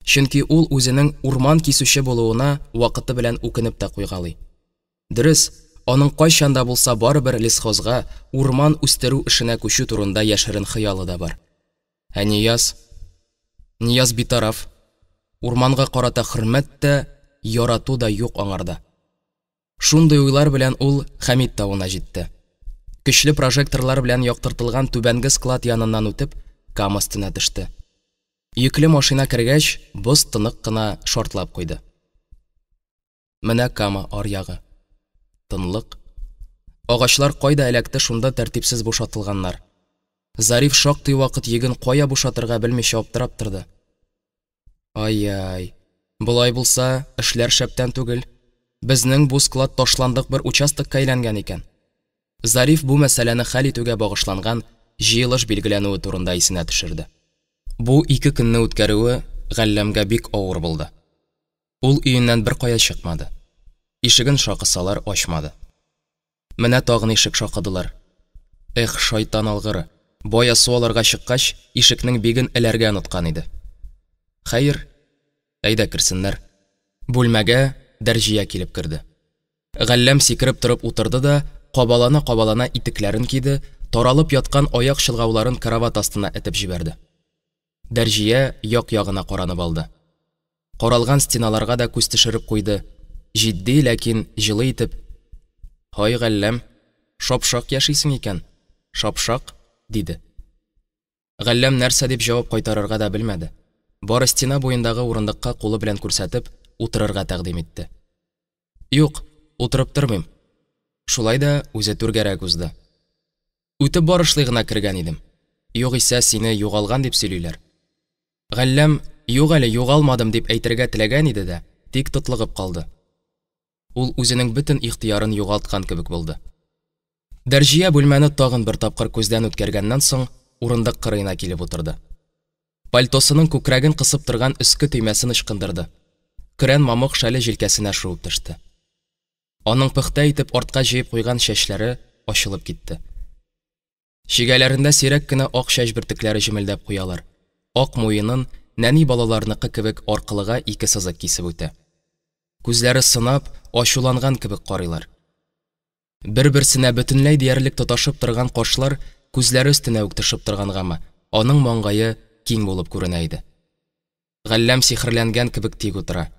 Чөнки ул үзенең урман кисүче булуына вакыты белән үкенеп тә куйгалый. Дөрес, аның кайчанда булса барыбер лесхозга, урман үстерү эшенә күчү турында яшерен хыялы да бар. Ә Нияз битараф. Урманга карата хөрмәт тә, ярату да юк аңарда. Шундый уйлар белән ул Хәмид тауына җитте. Көчле прожекторлар белән яктыртылган түбәнге склад яныннан үтеп, Кама өстенә төште. Йөкле машина кергәч, боз тынык кына шартлап куйды. Менә Кама аръягы. Тынлык. Агачлар кайда эләкте, шунда тәртипсез бушатылганнар. Зариф шактый вакыт йөген кая бушатырга белмичә аптырап торды. Ай-ай. Булай булса, эшләр шәптән түгел. Безнең бу склад ташландык бер участокка әйләнгән икән. Зариф бу мәсьәләне хәл итүгә багышланган җыелыш билгеләнүе турында исенә төшерде. Бу 2 көнне үткәрүе Галләмгә бик авыр булды. Ул өеннән бер кая чыкмады. Ишеген шакысалар ачмады. Менә тагын ишек шакыдылар. Эх, шайтан алгыры. Бая су алырга чыккач, ишекнең биген эләргә оныткан иде. Хәер, әйдә керсеннәр. Бүлмәгә Дәрҗия килеп керде. Галләм сикереп торып утырды да, кабалана итекләрен киде, таралып яткан аяк чылгауларын карават астына этеп җибәрде. Дәрҗия як-ягына каранып алды. Каралган стеналарга да күз төшереп куйды. Җитди, ләкин җылы итеп: "Һай Галләм, шапшак яшисең икән. Шапшак", диде. Галләм нәрсә дип җавап кайтарырга да белмәде. Бары стена буендагы урындыкка кулы белән күрсәтеп, утырырга тәкъдим итте. "Юк, утырып тормыйм." Шулай да үзе түргәрәк узды. "Үтеп барышлый гына кергән идем. Югыйсә сине югалган дип сөйлиләр." Галләм "Юк әле, югалмадым" дип әйтергә теләгән иде дә, тик тотлыгып калды. Ул үзенең бөтен ихтыярын югалткан кебек булды. Дәрҗия бүлмәне тагын бер тапкыр күздән үткәргәннән соң, урындык кырыена килеп утырды. Пальтосының күкрәген кысып торган өске төймәсен ычкындырды. Көрән мамык шәле җилкәсенә шуып төште. Аның пөхтә итеп артка җыеп куйган чәчләре ачылып китте. Шигәләрендә сирәк кенә ак чәч бөртекләре җимелдәп куялар. Ак муенын нәни балаларныкы кебек аркылыга 2 сызык кисеп үтә. Күзләре сынап, ачуланган кебек карыйлар. Бер-берсенә бөтенләй диярлек тоташып торган кашлар күзләре өстенә үк төшеп торгангамы, аның маңгае киң булып күренә иде. Галләм сихерләнгән кебек тик утыра.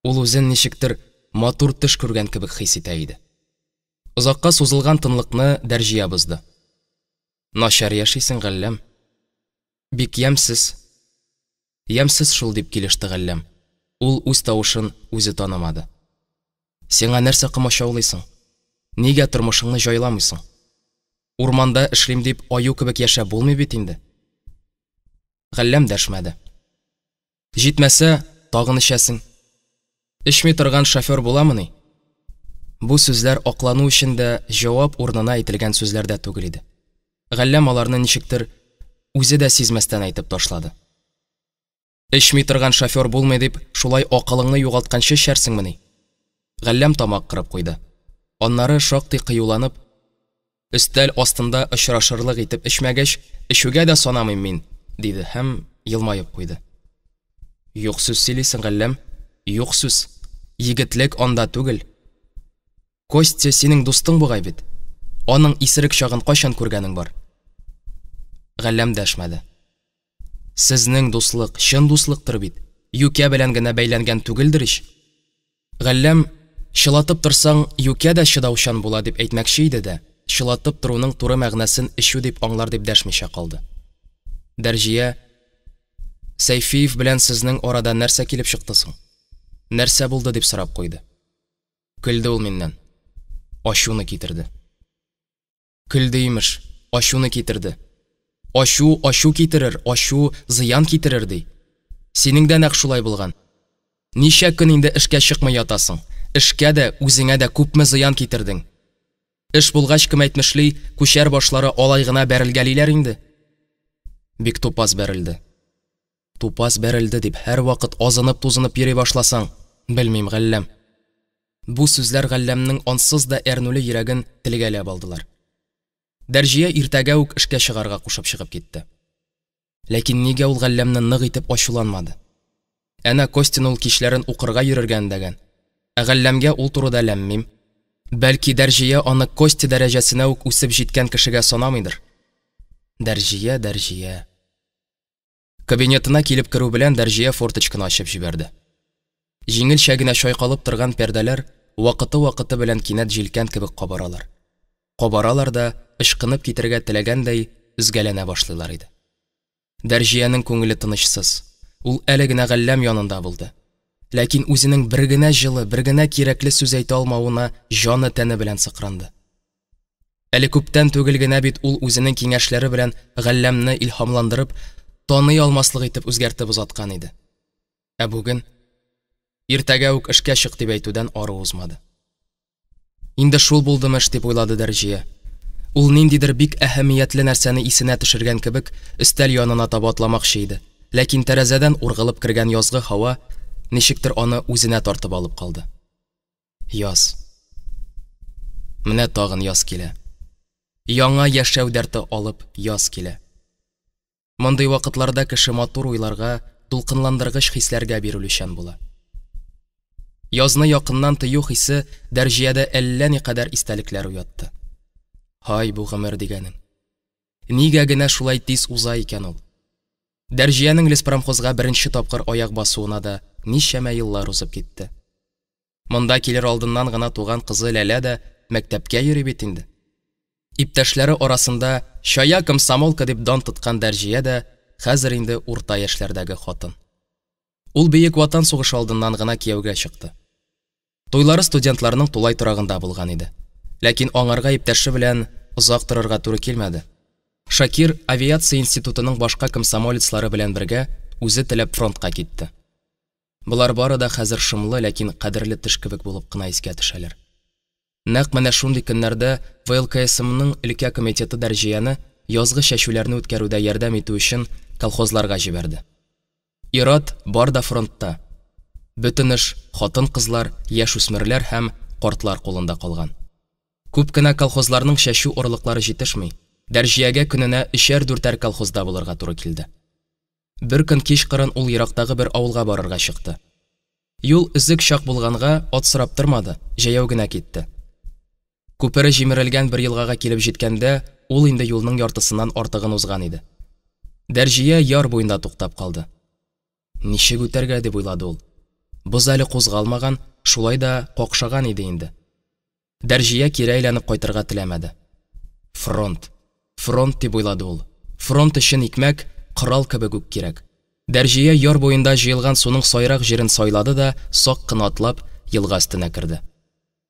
Ул үзен ничектер матур төш күргән кебек хис итә иде. Озакка сузылган тынлыкны Дәрҗия бозды. "Начар яшисең, Галләм." "Бик ямсыз." "Ямсыз шул", дип килеште Галләм. Ул үз тавышын үзе танымады. "Сиңа нәрсә кымачаулыйсың? Нигә тормышыңны җайламыйсың? Урманда эшлим дип аю кебек яшәп булмый бит инде." Галләм дәшмәде. "Җитмәсә, тагын эчәсең. Эчми торган шофер буламыни?" Бу сүзләр аклану өчен дә, җавап урынына әйтелгән сүзләр дә түгел иде. Галләм аларны ничектер үзе дә сизмәстән әйтеп ташлады. "Эчми торган шофер булмый дип, шулай акылыңны югалтканчы эчәрсеңмени?" Галләм тамак кырып куйды. Аннары шактый кыюланып: "Өстәл астында очрашырлык итеп эчмәгәч, эчүгә дә санамыйм мин", диде һәм елмаеп куйды. "Юк сүз сөйлисең, Галләм, юк сүз. Егетлек анда түгел. Костя синең дустың бугай бит. Аның исерек чагын кайчан күргәнең бар?" Галләм дәшмәде. "Сезнең дуслык, чын дуслыктыр бит. Юкә белән генә бәйләнгән түгелдер ич." Галләм чылатып торсаң, юкә дә чыдаучан була дип әйтмәкче иде дә, чылатып торуның туры мәгънәсен ишү дип аңлар дип дәшмичә калды. Дәрҗия: "Сәйфиев белән сезнең арада нәрсә килеп чыкты соң? Нәрсә булды?" дип сорап куйды. Көлде ул миннән. Ачуны китерде. Көлде имеш, ачуны китерде. Ашу китерер, ашу зыян китерер ди. Синең дә нәкъ шулай булган. Ничә көн инде эшкә чыкмый ятасың. Эшкә дә, үзеңә дә күпме зыян китердең. Эш булгач кем әйтмешли, күчәр башлары алай гына бәрелгәлиләр инде. Бик тупас бәрелде. Тупас бәрелде дип һәр вакыт азынып-тузынып йөри башласаң, белмим, Галләм. Бу сүзләр Галләмнең ансыз да әрнуле йөрәген телгәләп алдылар. Дәрҗия иртәгә үк эшкә чыгарга кушып чыгып китте. Ләкин нигә ул Галләмне нык итеп ачуланмады? Әнә Костин ул кичләрен укырга йөрергән дигән. Ә Галләмгә ул турыда ләммим. Бәлки Дәрҗия аны Кости дәрәҗәсенә үк үсеп җиткән кешегә санамыйдыр. Дәрҗия. Кабинетына килеп керү белән Дәрҗия форточканы ачып җибәрде. Җиңелчә генә чайкалып торган пәрдәләр вакыты белән кинәт җилкән кебек кабаралар. Кабаралар да ышкынып китергә теләгәндәй үзгәләнә башлыйлар иде. Дәрҗиянең күңеле тынычсыз. Ул әле генә Галләм янында булды. Ләкин үзенең бер генә җылы, бер генә кирәкле сүз әйтә алмавына җаны тәне белән сыкранды. Әле күптән түгел генә бит ул үзенең киңәшләре белән Галләмне илһамландырып, таный алмаслык итеп үзгәртеп узаткан иде. Ә бүген иртәгә үк эшкә чык дип әйтүдән ары узмады. Инде шул булдымы эш дип уйлады Дәрҗия. Ул ниндидер бик әһәмиятле нәрсәне исенә төшергән кебек өстәл янына таба атламакчы иде. Ләкин тәрәзәдән ургылып кергән язгы һава ничектер аны үзенә тартып алып калды. Яз. Менә тагын яз килә. Яңа яшәү дәрте алып яз килә. Мондый вакытларда кеше матур уйларга, дулкынландыргыч хисләргә бирелүчән була. Язны якыннан тыю хисе Дәрҗиядә әллә никадәр истәлекләр уятты. Һай, бу гомер дигәнең. Нигә генә шулай тиз уза икән ул? Дәрҗиянең леспромхозга беренче тапкыр аяк басуына да ничәмә еллар узып китте. Монда килер алдыннан гына туган кызы Ләлә дә мәктәпкә йөри бит инде. Иптәшләре арасында чая комсомолка дип дан тоткан Дәрҗия дә хәзер инде урта яшьләрдәге хатын. Ул бөек ватан сугышы алдыннан гына кияүгә чыкты. Туйлары студентларның тулай торагында булган иде. Ләкин аңарга иптәше белән озак торырга туры килмәде. Шакир авиация институтының башка комсомолецлары белән бергә үзе теләп фронтка китте. Булар бары да хәзер шымлы, ләкин кадерле теш кебек булып кына искә төшәләр. Нәкъ менә шундый көннәрдә ВЛКСМның өлкә комитеты Дәрҗияне язгы чәчүләрне үткәрүдә ярдәм итү өчен колхозларга җибәрде. Ират бар да фронтта. Бөтен эш хатын-кызлар, яшүсмерләр һәм картлар кулында калган. Күп кенә колхозларның чәчү орлыклары җитешми. Дәрҗиягә көненә 3-4 колхозда булырга туры килде. Бер көн кич кырын ул ерактагы бер авылга барырга чыкты. Юл үзек чак булганга ат сорап тормады, җәяү генә китте. Күпере җимерелгән бер елгага килеп җиткәндә, ул инде юлның яртысыннан артыгын узган иде. Дәрҗия яр буенда туктап калды. Ничек үтәргә дип уйлады ул. Боз әле кузгалмаган, шулай да какшаган иде инде. Дәрҗия кире әйләнеп кайтырга теләмәде. Фронт дип уйлады ул. Фронт өчен икмәк, корал кебек үк кирәк. Дәрҗия яр буенда җыелган суның сайрак җирен сайлады да сак кына атлап елга өстенә керде.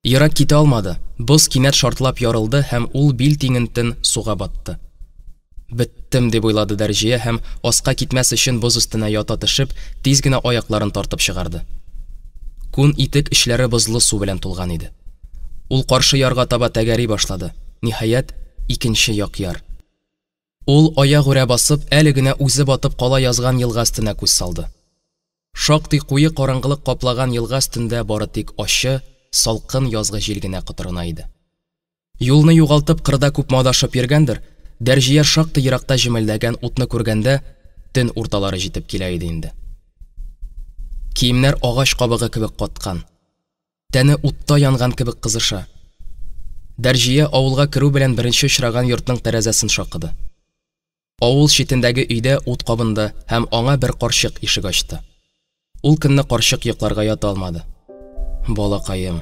Ерак китә алмады. Боз кинәт шартлап ярылды һәм ул бил тиңентен суга батты. Беттем дип уйлады Дәрҗия һәм аска китмәс өчен боз өстенә ята төшеп, тиз генә аякларын тартып чыгарды. Күн итек эчләре бозлы су белән тулган иде. Ул каршы ярга таба тәгәри башлады. Ниһаять, икенче як яр. Ул аяк үрә басып, әле генә үзе батып кала язган елга өстенә күз салды. Шактый куе караңгылык каплаган елга өстендә бары тик ачы, салкын язгы җил генә кытырына иде. Юлны югалтып кырда күп мадашып йөргәндер, Дәрҗия шактый еракта җимелдәгән утны күргәндә, төн урталары җитеп килә иде инде. Киемнәр агач кабыгы кебек каткан. Тәне утта янган кебек кызыша. Дәрҗия авылга керү белән беренче очраган йортның тәрәзәсен шакыды. Авыл читендәге өйдә ут кабынды һәм аңа бер карчык ишек ачты. Ул көнне карчык йокларга ята алмады. Балакаем,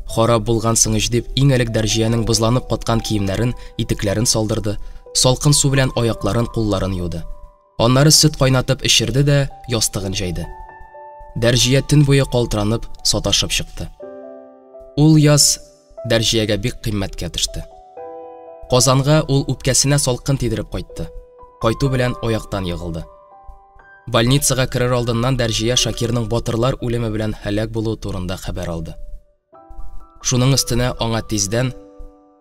харап булгансың ич дип иң элек Дәрҗиянең бозланып каткан киемнәрен, итекләрен салдырды, салкын су белән аякларын, кулларын юды. Аннары сөт кайнатып эчерде дә ястыгын җәйде. Дәрҗия төн буе калтыранып, саташып чыкты. Ул яз Дәрҗиягә бик кыйммәткә төште. Казанга ул үпкәсенә салкын тидереп кайтты. кайту белән аяктан егылды. Больницага керер алдыннан Дәрҗия Шакирның батырлар үлеме белән һәлак булуы турында хәбәр алды. Шуның өстенә аңа тиздән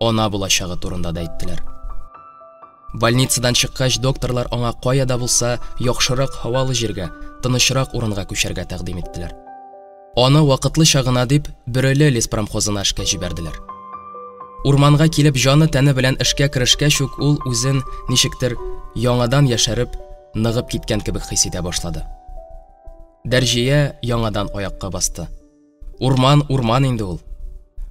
ана булачагы турында да әйттеләр. Больницадан чыккач, докторлар аңа каяда булса яхшырак һавалы җиргә, тынычрак урынга күчәргә тәкъдим иттеләр. Аны вакытлыча гына дип Бөреле леспромхозына эшкә җибәрделәр. Урманга килеп җаны тәне белән эшкә керешкәч үк ул үзен ничектер яңадан яшәреп, ныгып киткән кебек хис итә башлады. Дәрҗия яңадан аякка басты. Урман инде ул.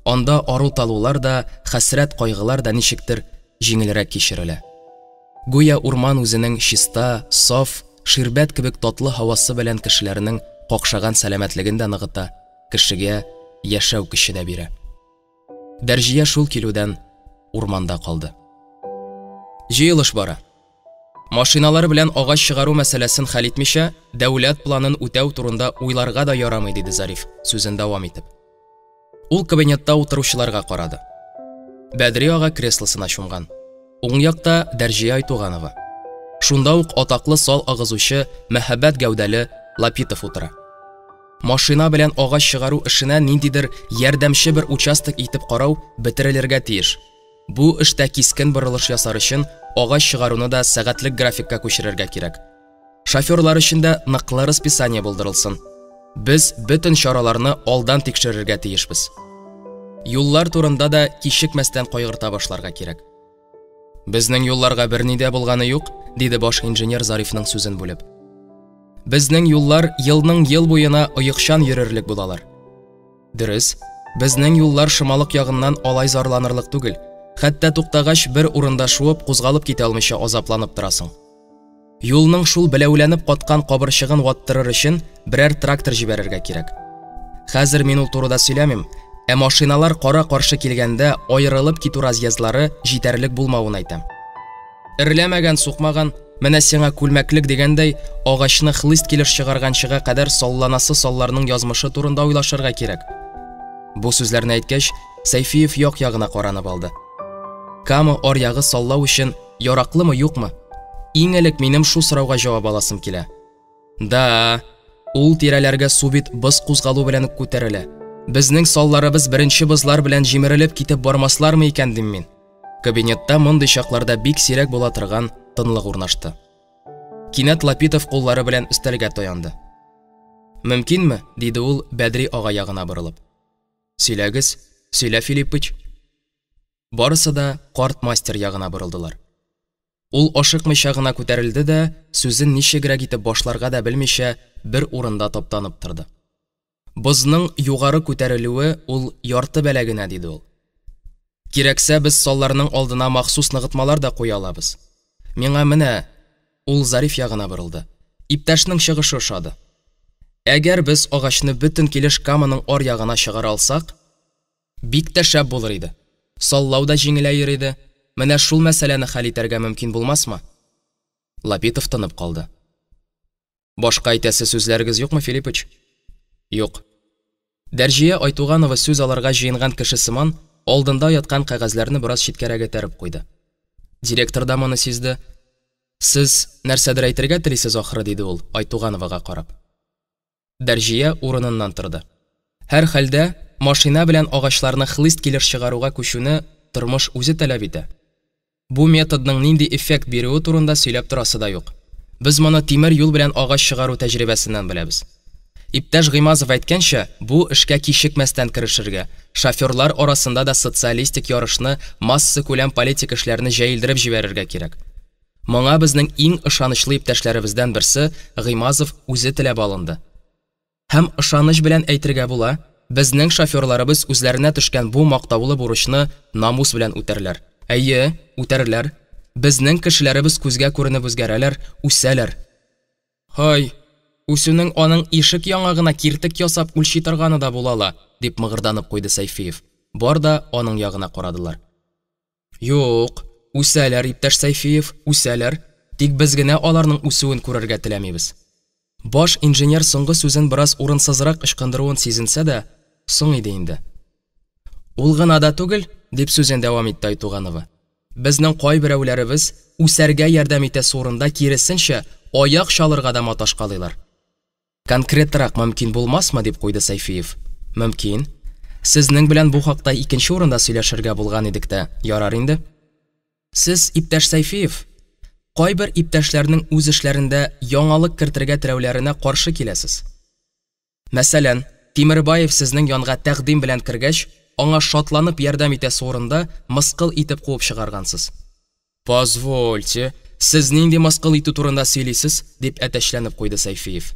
Анда ару-талулар да, хәсрәт кайгылар да ничектер җиңелрәк кичерелә. Гүя урман үзенең чиста, саф, ширбәт кебек татлы һавасы белән кешеләрнең какшаган сәламәтлеген дә ныгыта, кешегә яшәү көче дә бирә. Дәрҗия шул килүдән урманда калды. Җыелыш бара. Машиналар белән агач чыгару мәсьәләсен хәл итмичә, дәүләт планын үтәү турында уйларга да ярамый, диде Зариф, сүзен дәвам итеп. Ул кабинетта утыручыларга карады. Бәдри ага креслосына чумган. Уң якта Дәрҗия Айтуганова. Шунда ук атаклы сал агызучы, мәһәбәт гәүдәле Лапитов утыра. Машина белән агач чыгару эшенә ниндидер ярдәмче бер участок итеп карау бетерелергә тиеш. Бу эштә кискен борылыш ясар өчен агач чыгаруны да сәгатьлек графикка күчерергә кирәк. Шоферлар өчен дә ныклы расписание булдырылсын. Без бөтен чараларны алдан тикшерергә тиешбез. Юллар турында да кичекмәстән кайгырта башларга кирәк. Безнең юлларга берни дә булганы юк, диде баш инженер Зарифның сүзен бүлеп. Безнең юллар елның ел буена оекчан йөрерлек булалар. Дөрес, безнең юллар шымалык ягыннан алай зарланырлык түгел. Хәтта туктагач бер урында шуып, кузгалып китә алмыйча азапланып торасың. Юлның шул беләүләнеп каткан кабырчыгын ваттырыр өчен берәр трактор җибәрергә кирәк. Хәзер мин ул турыда сөйләмим, ә машиналар кара-каршы килгәндә аерылып китү разъездлары җитәрлек булмавын әйтәм. Ирләмәгән, сукмаган, менә сиңа күлмәклек дигәндәй, агачны хлыст килеш чыгарганчыга кадәр салланасы салларның язмышы турында уйлашырга кирәк. Бу сүзләрне әйткәч, Сәйфиев як-ягына каранып алды. Кама аръягы саллау өчен яраклымы, юкмы? Иң элек минем шул сорауга җавап аласым килә. Да, ул тирәләргә су бит быз кузгалу белән күтәрелә. Безнең салларыбыз беренче бызлар белән җимерелеп китеп бармаслармы икән, дим мин. Кабинетта мондый чакларда бик сирәк була торган тынлык урнашты. Кинәт Лапитов куллары белән өстәлгә таянды. Мөмкинме? Диде ул Бәдри ага ягына борылып. Сөйләгез, сөйлә, Филиппыч. Барысы да карт мастер ягына борылдылар. Ул ашыкмыйча гына күтәрелде дә, сүзен ничегрәк итеп башларга да белмичә, бер урында таптанып торды. Бызның югары күтәрелүе ул ярты бәлә генә, диде ул. Кирәксә, без салларның алдына махсус ныгытмалар да куя алабыз. Миңа менә, ул Зариф ягына борылды. Иптәшнең чыгышы ошады. Әгәр без агачны бөтен килеш Каманың ар ягына чыгара алсак, бик тә шәп булыр иде. Саллау да җиңеләер иде. Менә шул мәсьәләне хәл итәргә мөмкин булмасмы? Лапитов тынып калды. Башка әйтәсе сүзләрегез юкмы, Филиппыч? Юк. Дәрҗия Айтуганова сүз аларга җыенган кеше сыман алдында яткан кәгазьләрне бераз читкәрәк этәреп куйды. Директор да моны сизде. Сез нәрсәдер әйтергә телисез ахры, диде ул Айтугановага карап. Дәрҗия урыныннан торды. Һәр хәлдә машина белән агачларны хлыст килеш чыгаруга күчүне тормыш үзе таләп итә. Бу методның нинди эффект бирүе турында сөйләп торасы да юк. Без моны тимер юл белән агач чыгару тәҗрибәсеннән беләбез. Иптәш Гыймазов әйткәнчә, бу эшкә кичекмәстән керешергә, шоферлар арасында да социалистик ярышны, масса күләм политик эшләрне җәелдереп җибәрергә кирәк. Моңа безнең иң ышанычлы иптәшләребездән берсе Гыймазов үзе теләп алынды. Һәм ышаныч белән әйтергә була, безнең шоферларыбыз үзләренә төшкән бу мактаулы бурычны намус белән үтәрләр. Әйе, үтәрләр. Безнең кешеләребез күзгә күренеп үзгәрәләр, үсәләр. Һай, үсүнең аның ишек яңагына киртек ясап үлчи торганы да булала, дип мыгырданып куйды Сәйфиев. Бар да аның ягына карадылар. Юк, үсәләр, иптәш Сәйфиев, үсәләр. Тик без генә аларның үсүен күрергә теләмибез. Баш инженер соңгы сүзен бераз урынсызрак ычкындыруын сизенсә дә, соң иде инде. Ул гына да түгел, дип сүзен дәвам итте Айтуганова. Безнең кайберәүләребез үсәргә ярдәм итә сурында киресенчә аяк чалырга да маташкалыйлар. Конкретрак мөмкин булмасмы дип куйды Сайфиев. Мөмкин. Сезнең белән бу хакта икенче урында сөйләшергә булган идек тә, ярар инде. Сез, иптәш Сайфиев, кайбер иптәшләрнең үз эшләрендә яңалык кертергә теләүләренә каршы киләсез. Мәсәлән, Тимербаев сезнең янга тәкъдим белән кергәч, аңа шатланып ярдәм итә сурында мыскыл итеп куып чыгаргансыз. Позвольте, сез нинди мыскыл итү турында сөйлисез, дип әтәчләнеп куйды Сайфиев.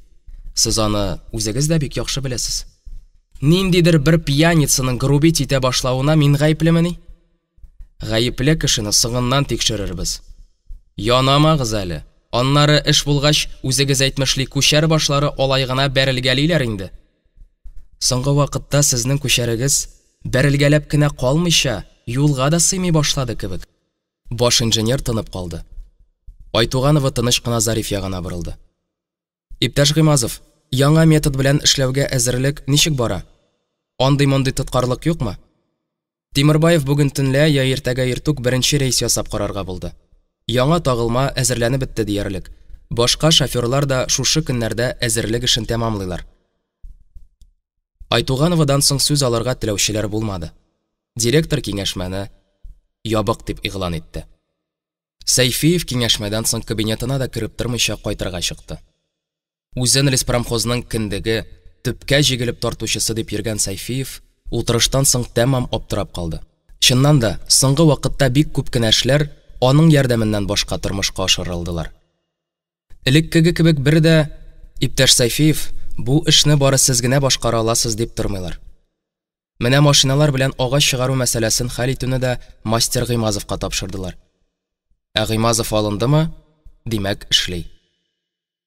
Сез аны үзегез дә бик яхшы беләсез. Ниндидер бер пьяницаның грубить итә башлауына мин гаеплемени? Гаепле кешене соңыннан тикшерербез. Янамагыз әле. Аннары эш булгач, үзегез әйтмешли күчәр башлары алай гына бәрелгәлиләр инде. Соңгы вакытта сезнең күчәрегез бәрелгәләп кенә калмыйча, юлга да сыймый башлады кебек. Баш инженер тынып калды. Айтуганова тыныч кына Зариф ягына борылды. Иптәш Гыймазов, яңа метод белән эшләүгә әзерлек ничек бара? Андый-мондый тоткарлык юкмы? Тимербаев бүген төнлә я иртәгә иртүк беренче рейс ясап карарга булды. Яңа тагылма әзерләнеп бетте диярлек. Башка шоферлар да шушы көннәрдә әзерлек эшен тәмамлыйлар. Айтугановадан соң сүз алырга теләүчеләр булмады. Директор киңәшмәне ябык дип игълан итте. Сайфиев киңәшмәдән соң кабинетына да кирип тормыйча кайтырга чыкты. Үзен леспромхозның кендеге, төпкә җигелеп тартучысы дип йөргән Сайфиев утырыштан соң тәмам аптырап калды. Чыннан да, соңгы вакытта бик күп кенә эшләр аның ярдәменнән башка тормышка ашырылдылар. Элеккеге кебек бер дә иптәш Сайфиев, бу эшне бары сез генә башкара аласыз дип тормыйлар. Менә машиналар белән агач чыгару мәсьәләсен хәл итүне дә мастер Гыймазовка тапшырдылар. Ә Гыймазов алындымы? Димәк, эшли.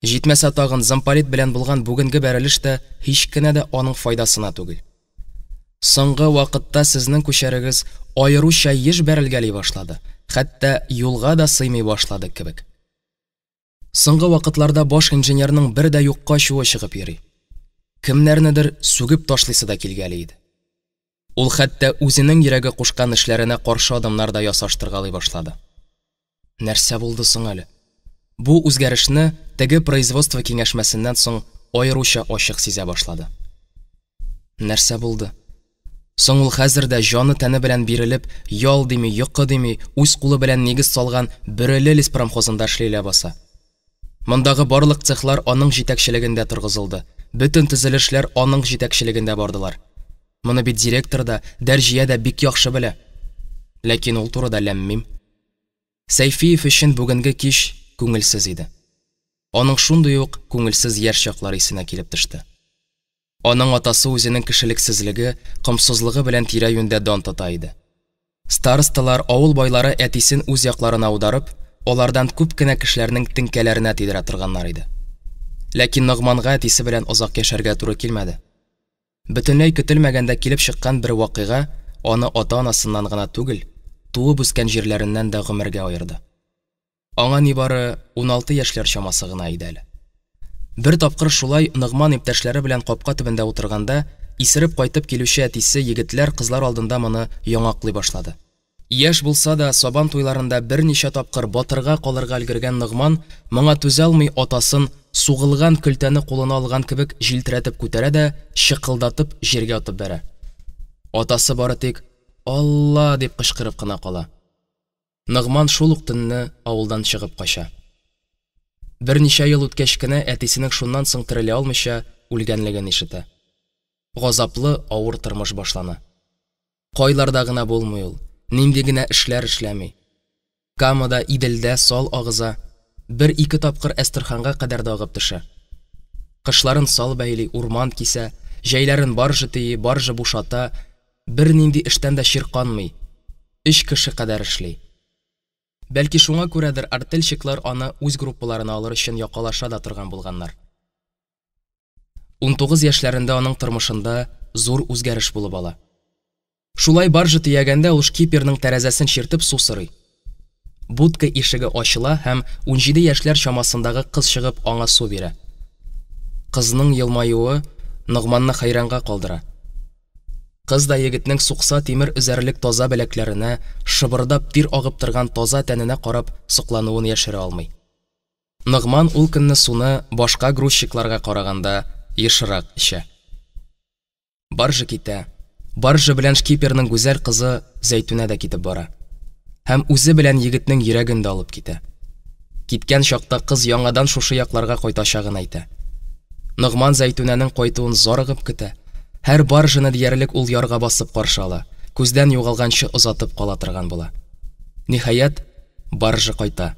Җитмәсә тагын замполит белән булган бүгенге бәрелеш тә һич кенә дә аның файдасына түгел. Соңгы вакытта сезнең күчәрегез аеруча еш бәрелгәли башлады. Хәтта юлга да сыймый башлады кебек. Соңгы вакытларда баш инженерның бер дә юкка чуы чыгып йөри. Кемнәрнедер сүгеп ташлыйсы да килгәли иде. Ул хәтта үзенең йөрәге кушкан эшләренә каршы адымнар да ясаштыргалый башлады. Нәрсә булды соң әле? Бу үзгәрешне теге производство киңәшмәсеннән соң аеруча ачык сизә башлады. Нәрсә булды? Соң ул хәзер дә җаны тәне белән бирелеп, ял дими, йокы дими, үз кулы белән нигез салган Бөреле леспромхозында эшләй баса. Мондагы барлык цехлар аның җитәкчелегендә торгызылды. Бөтен төзелешләр аның җитәкчелегендә бардылар. Моны бит директор да, Дәрҗия дә бик яхшы белә. Ләкин ул турыда ләммим. Сайфиев өчен бүгенге кич күңелсез иде. Аның шундый ук күңелсез яшь чаклары исенә килеп төште. Аның атасы үзенең кешелексезлеге, кымсызлыгы белән тирә-юньдә дан тота иде. Старосталар, авыл байлары әтисен үз якларына аударып, алардан күп кенә кешеләрнең теңкәләренә тидерә торганнар иде. Ләкин Ногманга әтисе белән озак яшәргә туры килмәде. Бөтенләй көтелмәгәндә килеп чыккан бер вакыйга аны ата-анасыннан гына түгел, туып үскән җирләреннән дә гомергә аерды. Аңа нибары 16 яшьләр чамасы гына иде әле. Бер тапкыр шулай Ногман иптәшләре белән капка төбендә утырганда, исереп кайтып килүче әтисе егетләр кызлар алдында моны яңаклый башлады. Яшь булса да, сабан туйларында берничә тапкыр батырга калырга өлгергән Ногман моңа түзә алмый атасын сугылган көлтәне кулына алган кебек җилтерәтеп күтәрә дә чыкылдатып җиргә атып бәрә. Атасы бары тик «Алла» дип кычкырып кына кала. Ногман шул ук төнне авылдан чыгып кача. Берничә ел үткәч кенә әтисенең шуннан соң терелә алмыйча үлгәнлеген ишетә. Газаплы, авыр тормыш башлана. Кайларда гына булмый ул, нинди генә эшләр эшләми. Камада, Иделдә сал агыза, бер-ике тапкыр Әстерханга кадәр дагып төшә. Кышларын сал бәйли, урман кисә, җәйләрен баржы тии, баржы бушата, бер нинди эштән дә чирканмый. Өч кеше кадәр эшли. Бәлки шуңа күрәдер артельщиклар аны үз группаларына алыр өчен якалаша да торган булганнар. 19 яшьләрендә аның тормышында зур үзгәреш булып ала. Шулай баржы тиягәндә ул шкиперның тәрәзәсен чиртеп су сорый. Будка ишеге ачыла һәм 17 яшьләр чамасындагы кыз чыгып аңа су бирә. Кызның елмаюы Ногманны хайранга калдыра. Кыз да егетнең суқса тимер үзәрлек таза беләкләренә, шыбырдап тир агып торган таза тәненә карап соклануын яшерә алмый. Ногман ул көнне суны башка грузчикларга караганда ешрак эчә. Баржа китә. Баржа белән шкиперның гүзәл кызы Зәйтүнә дә китеп бара. Һәм үзе белән егетнең йөрәген дә алып китә. Киткән чакта кыз яңадан шушы якларга кайтачагын әйтә. Ногман Зәйтүнәнең кайтуын зарыгып көтә. Һәр баржаны диярлек ул ярга басып каршы ала, күздән югалганчы озатып кала торган була. Ниһаять, баржа кайта.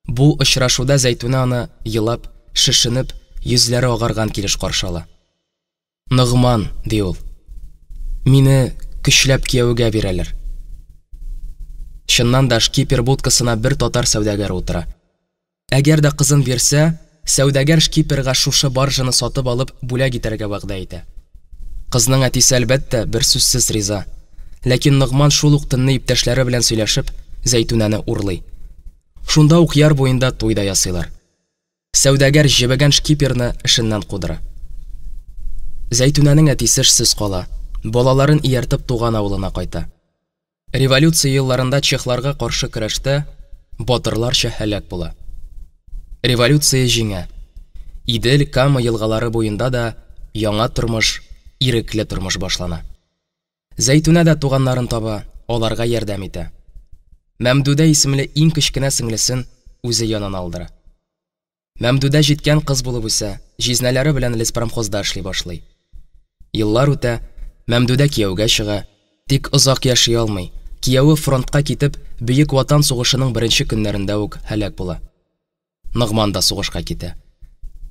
Бу очрашуда Зәйтүнә аны елап, шешенеп, йөзләре агарган килеш каршы ала. Ногман, ди ул. Мине көчләп кияүгә бирәләр. Чыннан да шкипер будкасына бер татар сәүдәгәр утыра. Әгәр дә кызын бирсә, сәүдәгәр шкиперга шушы баржаны сатып алып бүләк итәргә вәгъдә итә. Кызның әтисе әлбәттә бер сүзсез риза. Ләкин Ногман шул ук төнне иптәшләре белән сөйләшеп, Зәйтүнәне урлый. Шунда ук яр буенда туй да ясыйлар. Сәүдәгәр җибәгән шкиперны эшеннән кудыра. Зәйтүнәнең әтисе эшсез кала. Балаларын ияртеп туган авылына кайта. Революция елларында чехларга каршы көрәштә батырларча һәлак була. Революция җиңә. Идел, Кама елгалары буенда да яңа тормыш, ирекле тормыш башлана. Зәйтүнә дә туганнарын таба, аларга ярдәм итә. Мәмдүдә исемле иң кечкенә сеңлесен үзе янына алдыра. Мәмдүдә җиткән кыз булып үсә, җизнәләре белән леспромхозда эшли башлый. Еллар үтә, Мәмдүдә кияүгә чыга, тик озак яши алмый. Кияүе фронтка китеп, Бөек Ватан сугышының беренче көннәрендә үк һәлак була. Ногман да сугышка китә.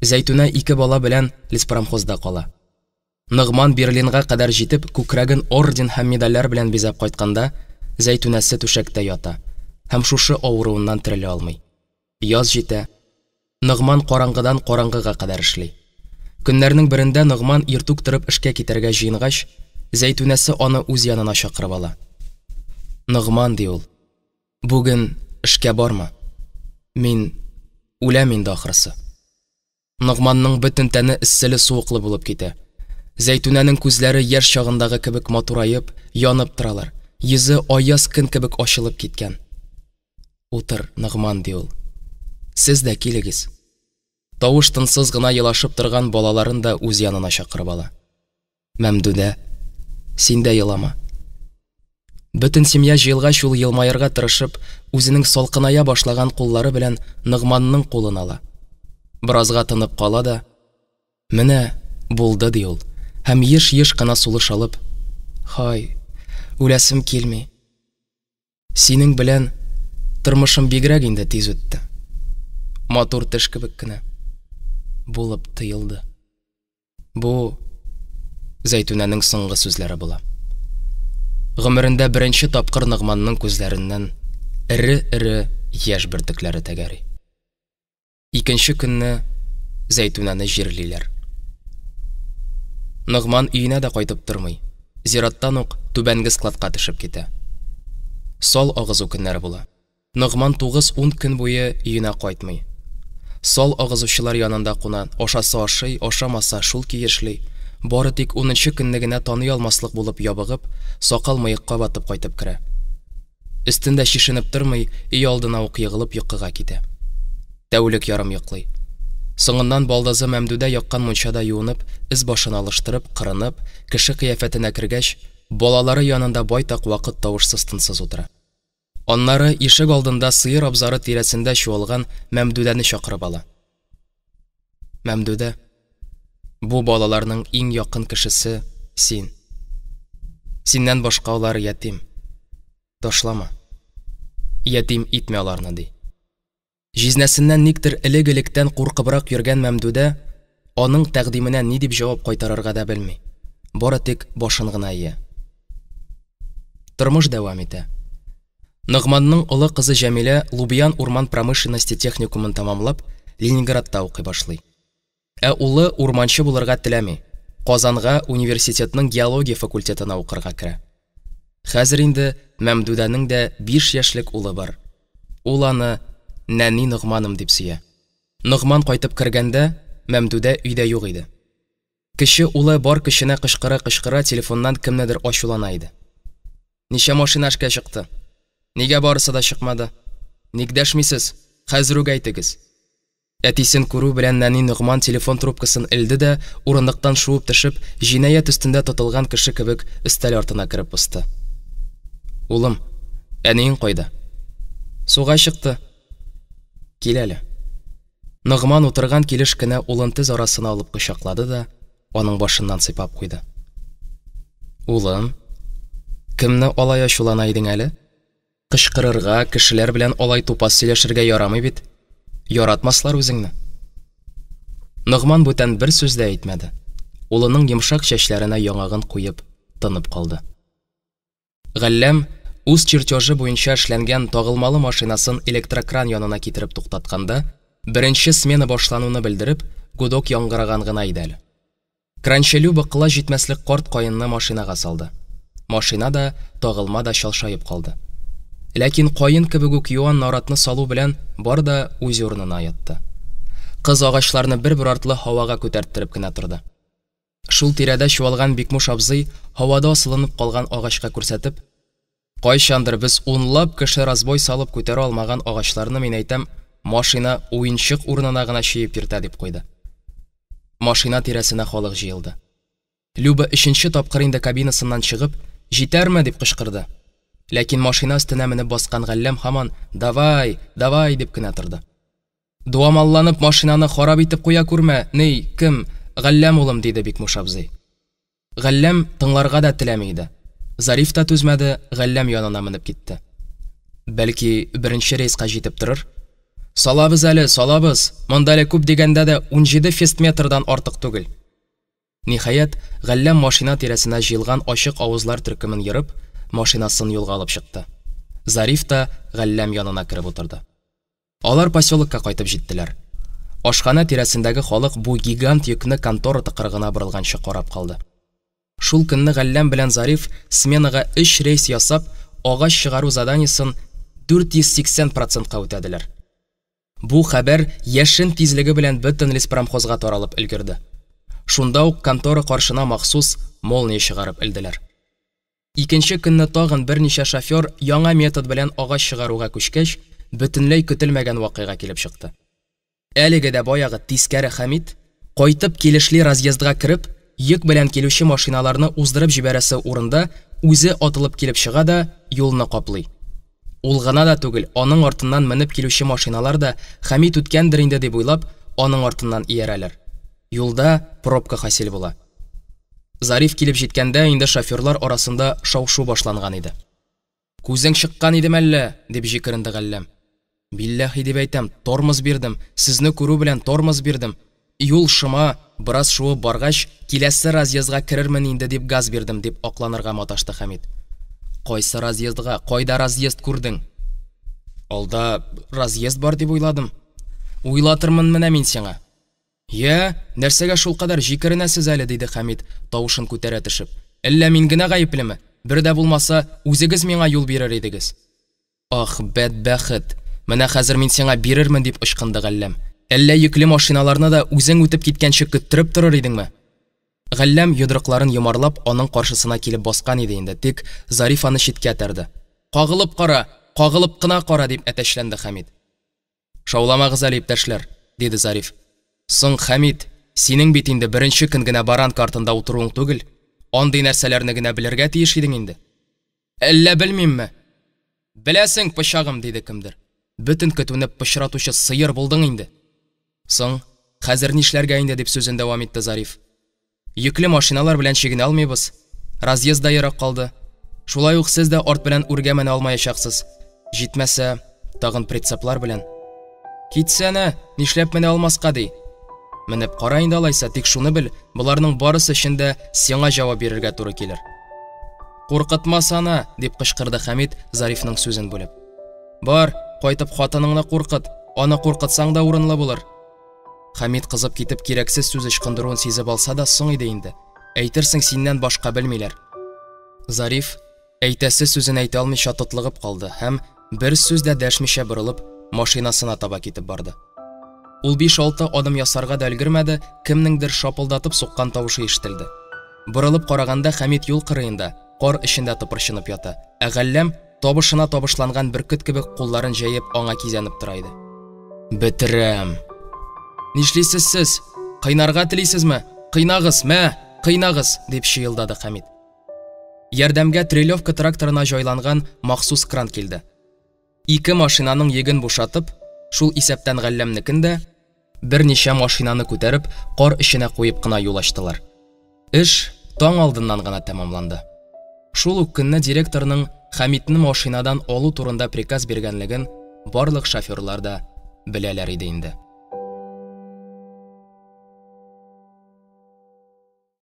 Зәйтүнә 2 бала белән леспромхозда кала. Ногман Берлинга кадәр җитеп, күкрәген орден һәм медальләр белән бизәп кайтканда, Зәйтүнәсе түшәктә ята һәм шушы авыруыннан терелә алмый. Яз җитә. Ногман караңгыдан караңгыга кадәр эшли. Көннәрнең берендә Ногман иртүк торып эшкә китәргә җыенгач, Зәйтүнәсе аны үз янына чакырып ала. Ногман, ди ул, бүген эшкә барма. Мин үләм инде ахрысы. Ногманның бөтен тәне эсселе суыклы булып китә. Зәйтүнәнең күзләре яшь чагындагы кебек матурайып, янып торалар. Йөзе аяз көн кебек ачылып киткән. Утыр, Ногман, ди ул. Сез дә килегез. Тавыш тынсыз гына елашып торган балаларын да үз янына чакырып ала. Мәмдүдә, син дә елама. Бөтен семья җыелгач ул елмаярга тырышып, үзенең салкыная башлаган куллары белән Ногманның кулын ала. Биразга тынып кала да, менә булды, ди ул, һәм еш-еш кына сулыш алып, хай, үләсем килми. Синең белән тормышым бигрәк инде тиз үтте. Матур төш кебек кенә булып тыелды. Бу Зәйтүнәнең соңгы сүзләре була. Гомерендә беренче тапкыр Ногманның күзләреннән эре-эре яшь бөртекләре тәгәри. Икенче көнне Зәйтүнәне җирлиләр. Ногман өенә дә кайтып тормый. Зираттан ук түбәнге складка төшеп китә. Сал агызу көннәре була. Ногман 9-10 көн буе өенә кайтмый. Сал агызучылар янында куна, ашасы ашый, ашамаса шул киешлей. Бары тик 10нчы көнне генә таный алмаслык булып ябыгып, сакал мыекка батып кайтып керә. Өстендә шишенеп тормый, өй алдына ук егылып йокыга китә. Тәүлек ярым йоклый. Соңыннан балдызы Мәмдүдә яккан мунчада юынып, из башын алыштырып, кырынып, кеше кыяфәтенә кергәч, балалары янында байтак вакыт тавышсыз тынсыз утыра. Аннары ишек алдында сыер абзары тирәсендә чуалган Мәмдүдәне чакырып ала. Мәмдүдә, бу балаларның иң якын кешесе син. Синнән башка алар ятим. Ташлама. Ятим итмә аларны, ди. Җизнәсеннән никтер элек-электән куркыбрак йөргән Мәмдүдә аның тәкъдименә ни дип җавап кайтарырга да белми. Бары тик башын гына ия. Тормыш дәвам итә. Ногманның улы кызы Җәмилә Лубьян урман промышленности техникумын тамамлап, Ленинградта укый башлый. Ә улы урманчы булырга теләми. Казанга университетның геология факультетына укырга керә. Хәзер инде Мәмдүдәнең дә 5 яшьлек улы бар. Ул аны Нәни Ногманым дип сөя. Ногман кайтып кергәндә, Мәмдүдә өйдә юк иде. Кеше улы бар кешенә кычкыра-кычкыра телефоннан кемнедер ачулана иде. Ничә машина эшкә чыкты? Нигә барысы да чыкмады? Ник дәшмисез? Хәзер үк әйтегез. Әтисен күрү белән нәни Нугман телефон трубкасын элде дә, урындыктан шуып төшеп, җинаят өстендә тотылган кеше кебек өстәл артына кереп посты. Улым, әниең кайда? Суга чыкты. Кил әле. Нугман утырган килеш кенә улын тез арасына алып кочаклады да, аның башыннан сыйпап куйды. Улым, кемне алай ачулана идең әле? Кычкырырга, кешеләр белән алай тупас сөйләшергә ярамый бит. Яратмаслар үзеңне. Нугман бүтән бер сүз дә әйтмәде. Улының йомшак чәчләренә яңагын куеп, тынып калды. Галләм үз чертежы буенча эшләнгән тагылмалы машинасын электрокран янына китереп туктатканда, беренче смена башлануны белдереп, гудок яңгыраган гына иде әле. Кранчелю быкла җитмәслек карт каенны машинага салды. Машина да, тагылма да шалшаеп калды. Ләкин каен кебек үк юан наратны салу белән бар да үз урынына ятты. Кыз агачларны бер-бер артлы һавага күтәрттереп кенә торды. Шул тирәдә чуалган Бикмуш абзый һавада асылынып калган агачка күрсәтеп, кайчандыр без унлап кеше разбой салып күтәрә алмаган агачларны мин әйтәм, машина уенчык урынына гына чыеп йөртә дип куйды. Машина тирәсенә халык җыелды. Люба 3нче тапкыр инде кабинасыннан чыгып, җитәрме дип кычкырды. Ләкин машина өстенә менеп баскан Галләм һаман "Давай, давай" дип кенә торды. Дуамалланып машинаны харап итеп куя күрмә. Ней, кем? Галләм улым, диде Бикмуш абзый. Галләм тыңларга да теләми иде. Зариф та түзмәде, Галләм янына менеп китте. Бәлки, беренче рейска җитеп торыр? Салабыз әле, салабыз. Монда әле күп дигәндә дә 17 фестметрдан артык түгел. Ниһаять, Галләм машина тирәсенә җыелган ачык авызлар төркемен йырып, машинасын юлга алып чыкты. Зариф та Галләм янына кереп утырды. Алар поселокка кайтып җиттеләр. Ашхана тирәсендәге халык бу гигант йөкне контора тыкырыгына борылганчы карап калды. Шул көнне Галләм белән Зариф сменага 3 рейс ясап, агач чыгару заданиесын 480%-ка үтәделәр. Бу хәбәр яшен тизлеге белән бөтен леспромхозга таралып өлгерде. Шунда ук контора каршына махсус молния чыгарып элделәр. Икенче көнне тагын берничә шофер яңа метод белән агач чыгаруга күчкәч, бөтенләй көтелмәгән вакыйга килеп чыкты. Әлеге дә баягы тискәре Хәмит кайтып килешле разъездга кереп, йөк белән килүче машиналарны уздырып җибәрәсе урында үзе атылып килеп чыга да юлны каплый. Ул гына да түгел, аның артыннан менеп килүче машиналар да Хәмит үткәндер инде дип уйлап, аның артыннан иярәләр. Юлда пробка хасил була. Зариф килеп җиткәндә инде шоферлар арасында шау-шу башланган иде. Күзең чыккан иде мәллә, дип җикеренде Галләм. Билләһи дип әйтәм, тормоз бирдем, сезне күрү белән тормоз бирдем. Юл шыма, бераз шуып баргач, киләсе разъездга керермен инде дип газ бирдем, дип акланырга маташты Хәмит. Кайсы разъездга, кайда разъезд күрдең? Алда разъезд бар дип уйладым. Уйлатырмын менә мин сиңа. Я, нәрсәгә шул кадәр җикеренәсез әле, диде Хәмит, тавышын күтәрә төшеп. Әллә мин генә гаеплеме? Бер дә булмаса, үзегез миңа юл бирер идегез. Ах, бәдбәхет. Менә хәзер мин сиңа бирермен, дип ычкынды Галләм. Әллә йөкле машиналарны да үзең үтеп киткәнче көттереп торыр идеңме? Галләм йодрыкларын йомарлап аның каршысына килеп баскан иде инде, тик Зариф аны читкә тәрде. Кагылып кара, кагылып кына кара, дип әтәчләнде Хәмит. Шауламагыз әле, иптәшләр, диде Зариф. Соң Хәмит, синең бит инде беренче көн генә баран картында утыруың түгел, андый нәрсәләрне генә белергә тиеш идең инде. Әллә белмимме? Беләсең, пычагым, диде кемдер. Бөтен көтүне пычратучы сыер булдың инде. Соң, хәзер нишләргә инде, дип сүзен дәвам итте Зариф. Йөкле машиналар белән чигенә алмыйбыз. Разъезд да ерак калды. Шулай ук сез дә арт белән үргә менә алмаячаксыз. Җитмәсә, тагын прицеплар белән. Китсәне, нишләп менә алмаска ди? Менеп кара инде алайса, тик шуны бел, буларның барысы өчен дә сиңа җавап бирергә туры килер. Куркытмасана, дип кычкырды Хәмит Зарифның сүзен бүлеп. Бар, кайтып хатыныңны куркыт, аны куркытсаң да урынлы булыр. Хәмит кызып китеп кирәксез сүз ычкындыруын сизеп алса да соң иде инде. Әйтерсең синнән башка белмиләр. Зариф әйтәсе сүзен әйтә алмыйча тотлыгып калды һәм бер сүз дә дәшмичә борылып, машинасына таба китеп барды. Ул 5-6 адым ясарга да өлгермәде, кемнеңдер шапылдатып суккан тавышы ишетелде. Борылып караганда Хәмит юл кырыенда, кар эчендә тыпырчынып ята. Ә Галләм табышына табышланган бөркет кебек кулларын җәеп аңа кизәнеп тора иде. Бетерәм. Нишлисез сез? Кыйнарга телисезме? Кыйнагыз, мә, кыйнагыз, дип шыелдады Хәмит. Ярдәмгә трелевка тракторына җайланган махсус кран килде. 2 машинаның йөген бушатып, шул исәптән Галләмнекен дә берничә машинаны күтәреп, кар эченә куеп кына юл ачтылар. Эш таң алдыннан гына тәмамланды. Шул ук көнне директорның Хәмитне машинадан алу турында приказ биргәнлеген барлык шоферлар да беләләр иде инде.